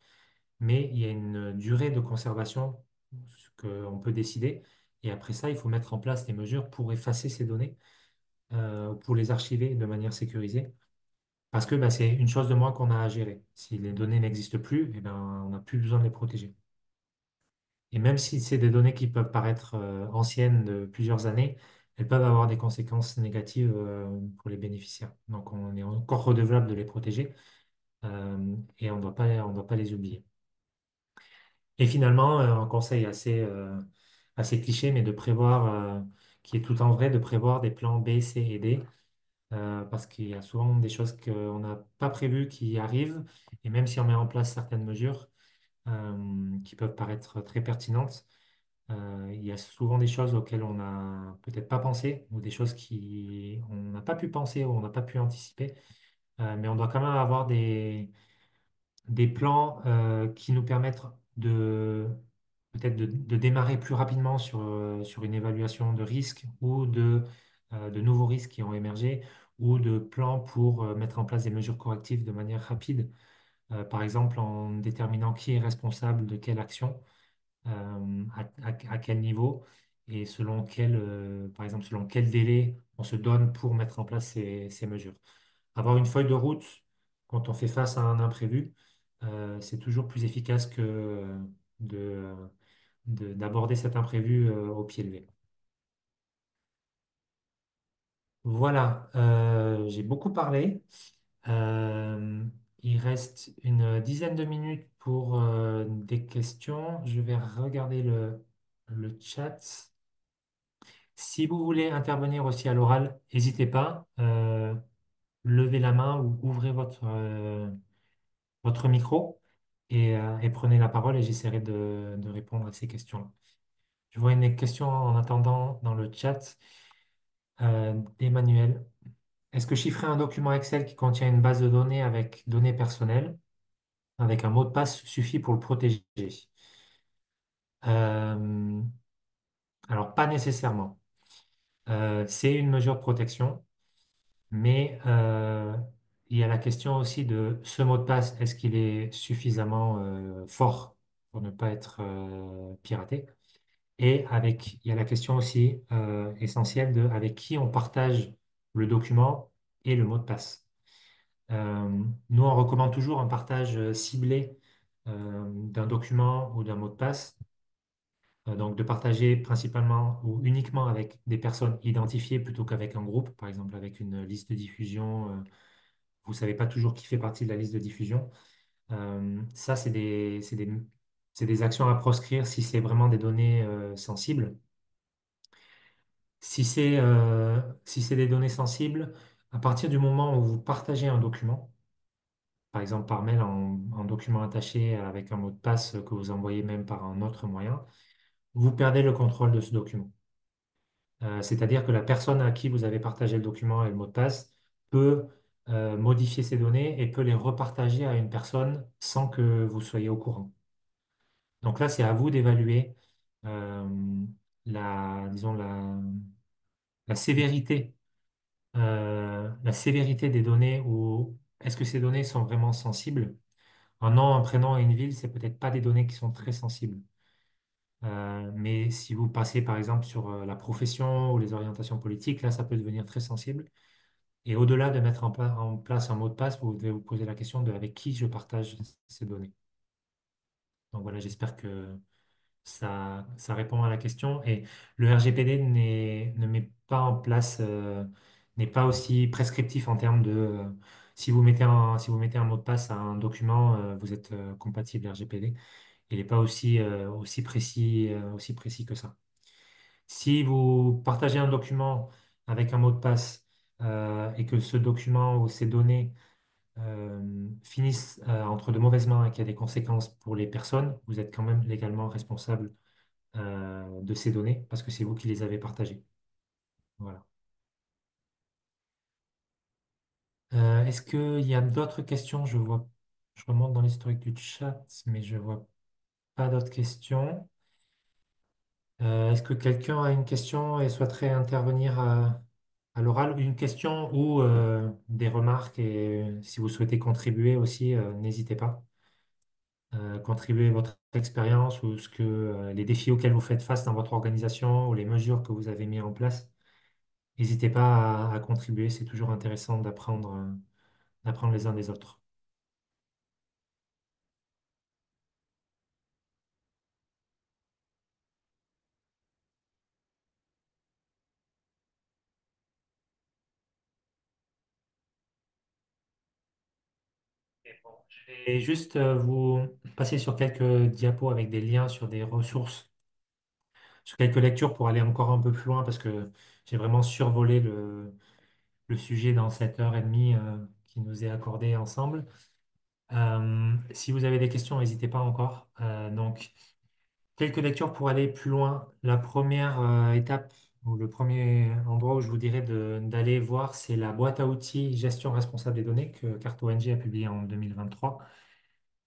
mais il y a une durée de conservation qu'on peut décider. Et après ça, il faut mettre en place des mesures pour effacer ces données pour les archiver de manière sécurisée. Parce que bah, c'est une chose de moins qu'on a à gérer. Si les données n'existent plus, eh ben, on n'a plus besoin de les protéger. Et même si c'est des données qui peuvent paraître anciennes de plusieurs années, elles peuvent avoir des conséquences négatives pour les bénéficiaires. Donc on est encore redevable de les protéger et on doit pas les oublier. Et finalement, un conseil assez cliché, mais de prévoir, qui est tout en vrai, de prévoir des plans B, C et D parce qu'il y a souvent des choses qu'on n'a pas prévues qui arrivent, et même si on met en place certaines mesures qui peuvent paraître très pertinentes, il y a souvent des choses auxquelles on n'a peut-être pas pensé, ou des choses qui on n'a pas pu penser ou on n'a pas pu anticiper, mais on doit quand même avoir des plans qui nous permettent de peut-être de démarrer plus rapidement sur une évaluation de risques ou de nouveaux risques qui ont émergé, ou de plans pour mettre en place des mesures correctives de manière rapide. Par exemple en déterminant qui est responsable de quelle action, à quel niveau et selon par exemple, selon quel délai on se donne pour mettre en place ces mesures. Avoir une feuille de route quand on fait face à un imprévu, c'est toujours plus efficace que de, d'aborder cet imprévu au pied levé. Voilà, j'ai beaucoup parlé. Euh, il reste une dizaine de minutes pour des questions. Je vais regarder le chat. Si vous voulez intervenir aussi à l'oral, n'hésitez pas. Levez la main ou ouvrez votre micro et prenez la parole et j'essaierai de répondre à ces questions-là. Je vois une question en attendant dans le chat d'Emmanuel. Est-ce que chiffrer un document Excel qui contient une base de données avec données personnelles, avec un mot de passe, suffit pour le protéger? Euh, alors, pas nécessairement. C'est une mesure de protection, mais il y a la question aussi de ce mot de passe, est-ce qu'il est suffisamment fort pour ne pas être piraté? Et il y a la question aussi essentielle de avec qui on partage le document et le mot de passe. Nous, on recommande toujours un partage ciblé d'un document ou d'un mot de passe. Donc, de partager principalement ou uniquement avec des personnes identifiées plutôt qu'avec un groupe, par exemple avec une liste de diffusion. Vous ne savez pas toujours qui fait partie de la liste de diffusion. Ça, c'est des actions à proscrire si c'est vraiment des données sensibles. Si c'est des données sensibles, à partir du moment où vous partagez un document, par exemple par mail en document attaché avec un mot de passe que vous envoyez même par un autre moyen, vous perdez le contrôle de ce document. C'est-à-dire que la personne à qui vous avez partagé le document et le mot de passe peut modifier ces données et peut les repartager à une personne sans que vous soyez au courant. Donc là, c'est à vous d'évaluer euh, disons la sévérité des données ou est-ce que ces données sont vraiment sensibles? Un nom, un prénom et une ville, c'est peut-être pas des données qui sont très sensibles. Mais si vous passez par exemple sur la profession ou les orientations politiques, là, ça peut devenir très sensible. Et au-delà de mettre en place un mot de passe, vous devez vous poser la question de avec qui je partage ces données. Donc voilà, j'espère que ça répond à la question. Et le RGPD ne met pas en place, n'est pas aussi prescriptif en termes de si vous mettez un mot de passe à un document, vous êtes compatible RGPD. Il n'est pas aussi précis que ça. Si vous partagez un document avec un mot de passe et que ce document ou ces données finissent entre de mauvaises mains et qu'il y a des conséquences pour les personnes, vous êtes quand même légalement responsable de ces données parce que c'est vous qui les avez partagées. Voilà. Est-ce qu'il y a d'autres questions? Je remonte dans l'historique du chat, mais je vois pas d'autres questions. Est-ce que quelqu'un a une question et souhaiterait intervenir à l'oral? Une question ou des remarques et si vous souhaitez contribuer aussi, n'hésitez pas. Contribuer votre expérience ou les défis auxquels vous faites face dans votre organisation ou les mesures que vous avez mis en place. N'hésitez pas à contribuer, c'est toujours intéressant d'apprendre les uns des autres. Et juste vous passer sur quelques diapos avec des liens sur des ressources, sur quelques lectures pour aller encore un peu plus loin parce que j'ai vraiment survolé le sujet dans cette heure et demie qui nous est accordée ensemble. Si vous avez des questions, n'hésitez pas encore. Donc, quelques lectures pour aller plus loin. La première étape ou le premier endroit où je vous dirais d'aller voir, c'est la boîte à outils gestion responsable des données que CartoNG a publié en 2023,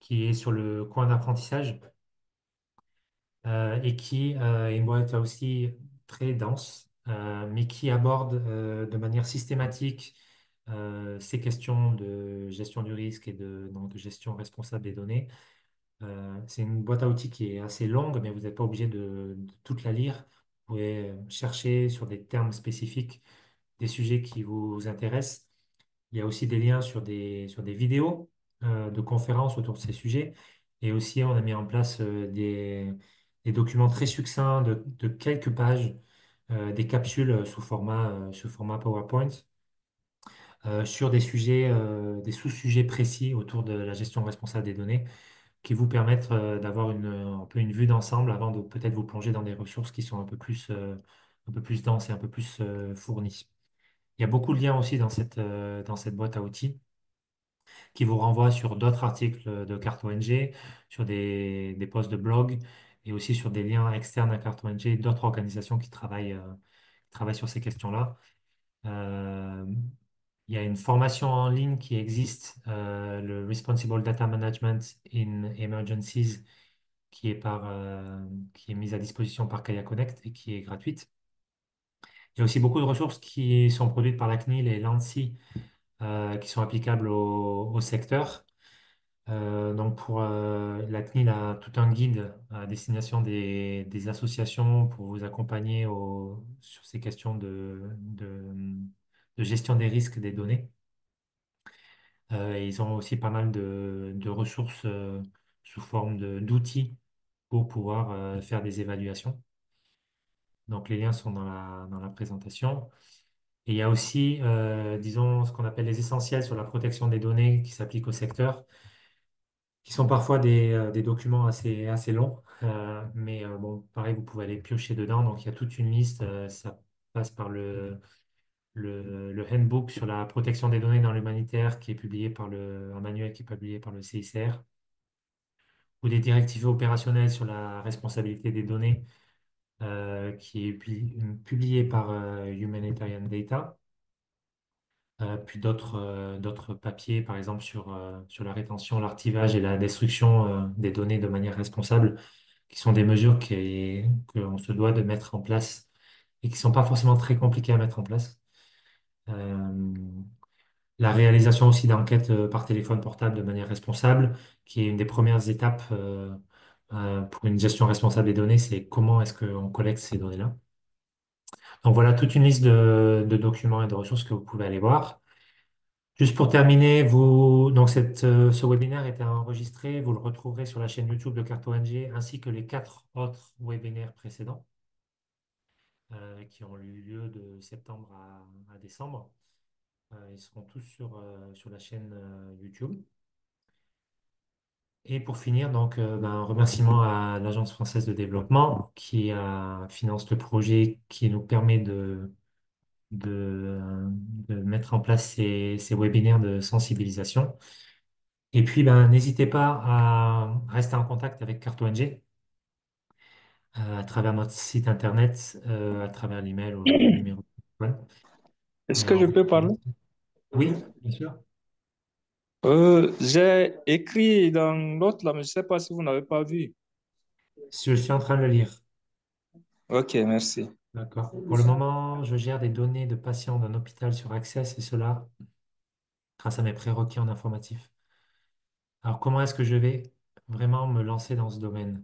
qui est sur le coin d'apprentissage et qui est une boîte à outils très dense, mais qui aborde de manière systématique. ces questions de gestion du risque et donc, de gestion responsable des données. C'est une boîte à outils qui est assez longue, mais vous n'êtes pas obligé de toute la lire. Vous pouvez chercher sur des termes spécifiques des sujets qui vous intéressent. Il y a aussi des liens sur des vidéos de conférences autour de ces sujets. Et aussi, on a mis en place des documents très succincts de quelques pages, des capsules sous format PowerPoint, sur des sujets, des sous-sujets précis autour de la gestion responsable des données qui vous permettent d'avoir un peu une vue d'ensemble avant de peut-être vous plonger dans des ressources qui sont un peu plus denses et un peu plus fournies. Il y a beaucoup de liens aussi dans cette boîte à outils qui vous renvoient sur d'autres articles de Cart-ONG, sur des posts de blog et aussi sur des liens externes à Cart-ONG, d'autres organisations qui travaillent sur ces questions-là. Euh, il y a une formation en ligne qui existe, le Responsible Data Management in Emergencies, qui est mise à disposition par Kaya Connect et qui est gratuite. Il y a aussi beaucoup de ressources qui sont produites par la CNIL et l'ANSSI qui sont applicables au secteur. Donc pour la CNIL a tout un guide à destination des associations pour vous accompagner sur ces questions de gestion des risques des données. Et ils ont aussi pas mal de ressources sous forme d'outils pour pouvoir faire des évaluations. Donc les liens sont dans la présentation. Et il y a aussi, disons, ce qu'on appelle les essentiels sur la protection des données qui s'appliquent au secteur, qui sont parfois des documents assez longs. Mais bon, pareil, vous pouvez aller piocher dedans. Donc il y a toute une liste. Ça passe par le handbook sur la protection des données dans l'humanitaire qui est publié un manuel qui est publié par le CICR, ou des directives opérationnelles sur la responsabilité des données qui est publié par Humanitarian Data. Puis d'autres papiers, par exemple sur la rétention, l'archivage et la destruction des données de manière responsable, qui sont des mesures qu'on se doit de mettre en place et qui ne sont pas forcément très compliquées à mettre en place. Euh, la réalisation aussi d'enquêtes par téléphone portable de manière responsable, qui est une des premières étapes pour une gestion responsable des données, c'est comment est-ce qu'on collecte ces données-là. Donc voilà toute une liste de documents et de ressources que vous pouvez aller voir. Juste pour terminer, donc ce webinaire était enregistré, vous le retrouverez sur la chaîne YouTube de Cart-ONG ainsi que les 4 autres webinaires précédents qui ont eu lieu de septembre à décembre. Ils seront tous sur la chaîne YouTube. Et pour finir, donc, un remerciement à l'Agence française de développement qui finance le projet qui nous permet de mettre en place ces webinaires de sensibilisation. Et puis, n'hésitez pas à rester en contact avec Cart-ONG à travers notre site internet, à travers l'email ou le numéro de téléphone. Est-ce Et que on je vous... peux parler? Oui, bien sûr. J'ai écrit dans l'autre là, mais je ne sais pas si vous n'avez pas vu. Je suis en train de le lire. Ok, merci. D'accord. Pour le moment, je gère des données de patients d'un hôpital sur Access et cela grâce à mes prérequis en informatif. Alors, comment est-ce que je vais vraiment me lancer dans ce domaine,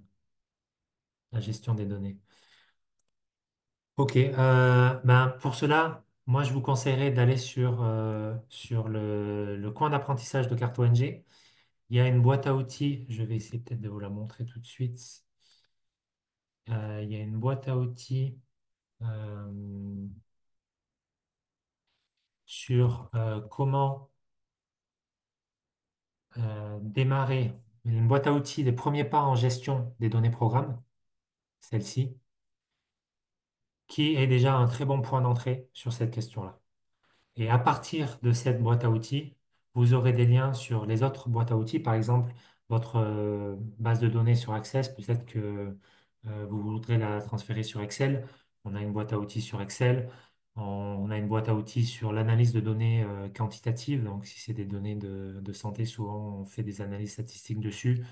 la gestion des données? Ok, pour cela, moi je vous conseillerais d'aller sur le coin d'apprentissage de Cart-ONG. Il y a une boîte à outils, je vais essayer peut-être de vous la montrer tout de suite. Il y a une boîte à outils euh, sur comment démarrer une boîte à outils des premiers pas en gestion des données programmes, celle-ci, qui est déjà un très bon point d'entrée sur cette question-là. Et à partir de cette boîte à outils, vous aurez des liens sur les autres boîtes à outils. Par exemple, votre base de données sur Access, peut-être que vous voudrez la transférer sur Excel. On a une boîte à outils sur Excel. On a une boîte à outils sur l'analyse de données quantitatives. Donc, si c'est des données de santé, souvent on fait des analyses statistiques dessus.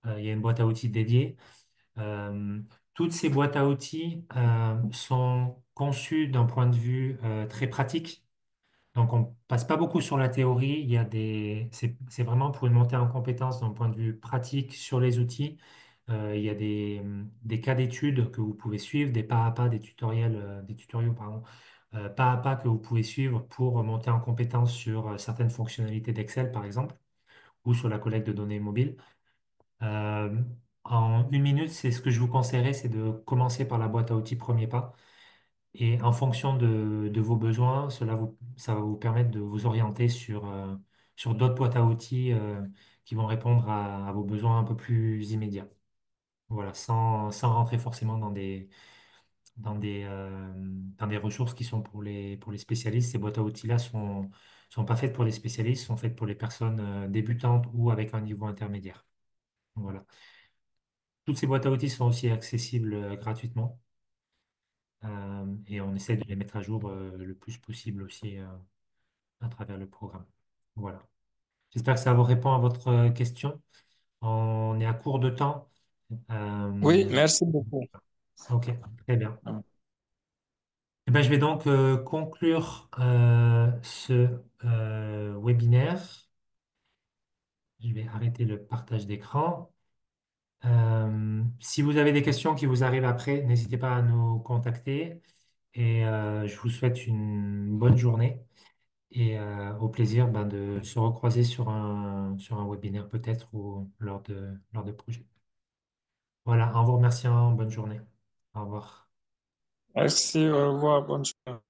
Il y a une boîte à outils dédiée. Euh, Toutes ces boîtes à outils sont conçues d'un point de vue très pratique Donc, on passe pas beaucoup sur la théorie. C'est vraiment pour une montée en compétence d'un point de vue pratique sur les outils. Il y a des cas d'études que vous pouvez suivre, des pas à pas, des tutoriaux, pardon, pas à pas que vous pouvez suivre pour monter en compétence sur certaines fonctionnalités d'Excel, par exemple, ou sur la collecte de données mobiles. Euh, En 1 minute, c'est ce que je vous conseillerais, c'est de commencer par la boîte à outils premier pas. Et en fonction de vos besoins, ça va vous permettre de vous orienter sur d'autres boîtes à outils qui vont répondre à vos besoins un peu plus immédiats. Voilà, sans rentrer forcément dans des ressources qui sont pour les spécialistes. Ces boîtes à outils-là sont pas faites pour les spécialistes, sont faites pour les personnes débutantes ou avec un niveau intermédiaire. Voilà. Toutes ces boîtes à outils sont aussi accessibles gratuitement et on essaie de les mettre à jour le plus possible aussi à travers le programme. Voilà. J'espère que ça vous répond à votre question. On est à court de temps. Oui, Euh, merci beaucoup. ok, très bien. Eh ben, je vais donc conclure ce webinaire. Je vais arrêter le partage d'écran. Si vous avez des questions qui vous arrivent après, n'hésitez pas à nous contacter et je vous souhaite une bonne journée et au plaisir ben, de se recroiser sur un webinaire peut-être ou lors de projets. Voilà, en vous remerciant, bonne journée. Au revoir. Merci, au revoir, bonne journée.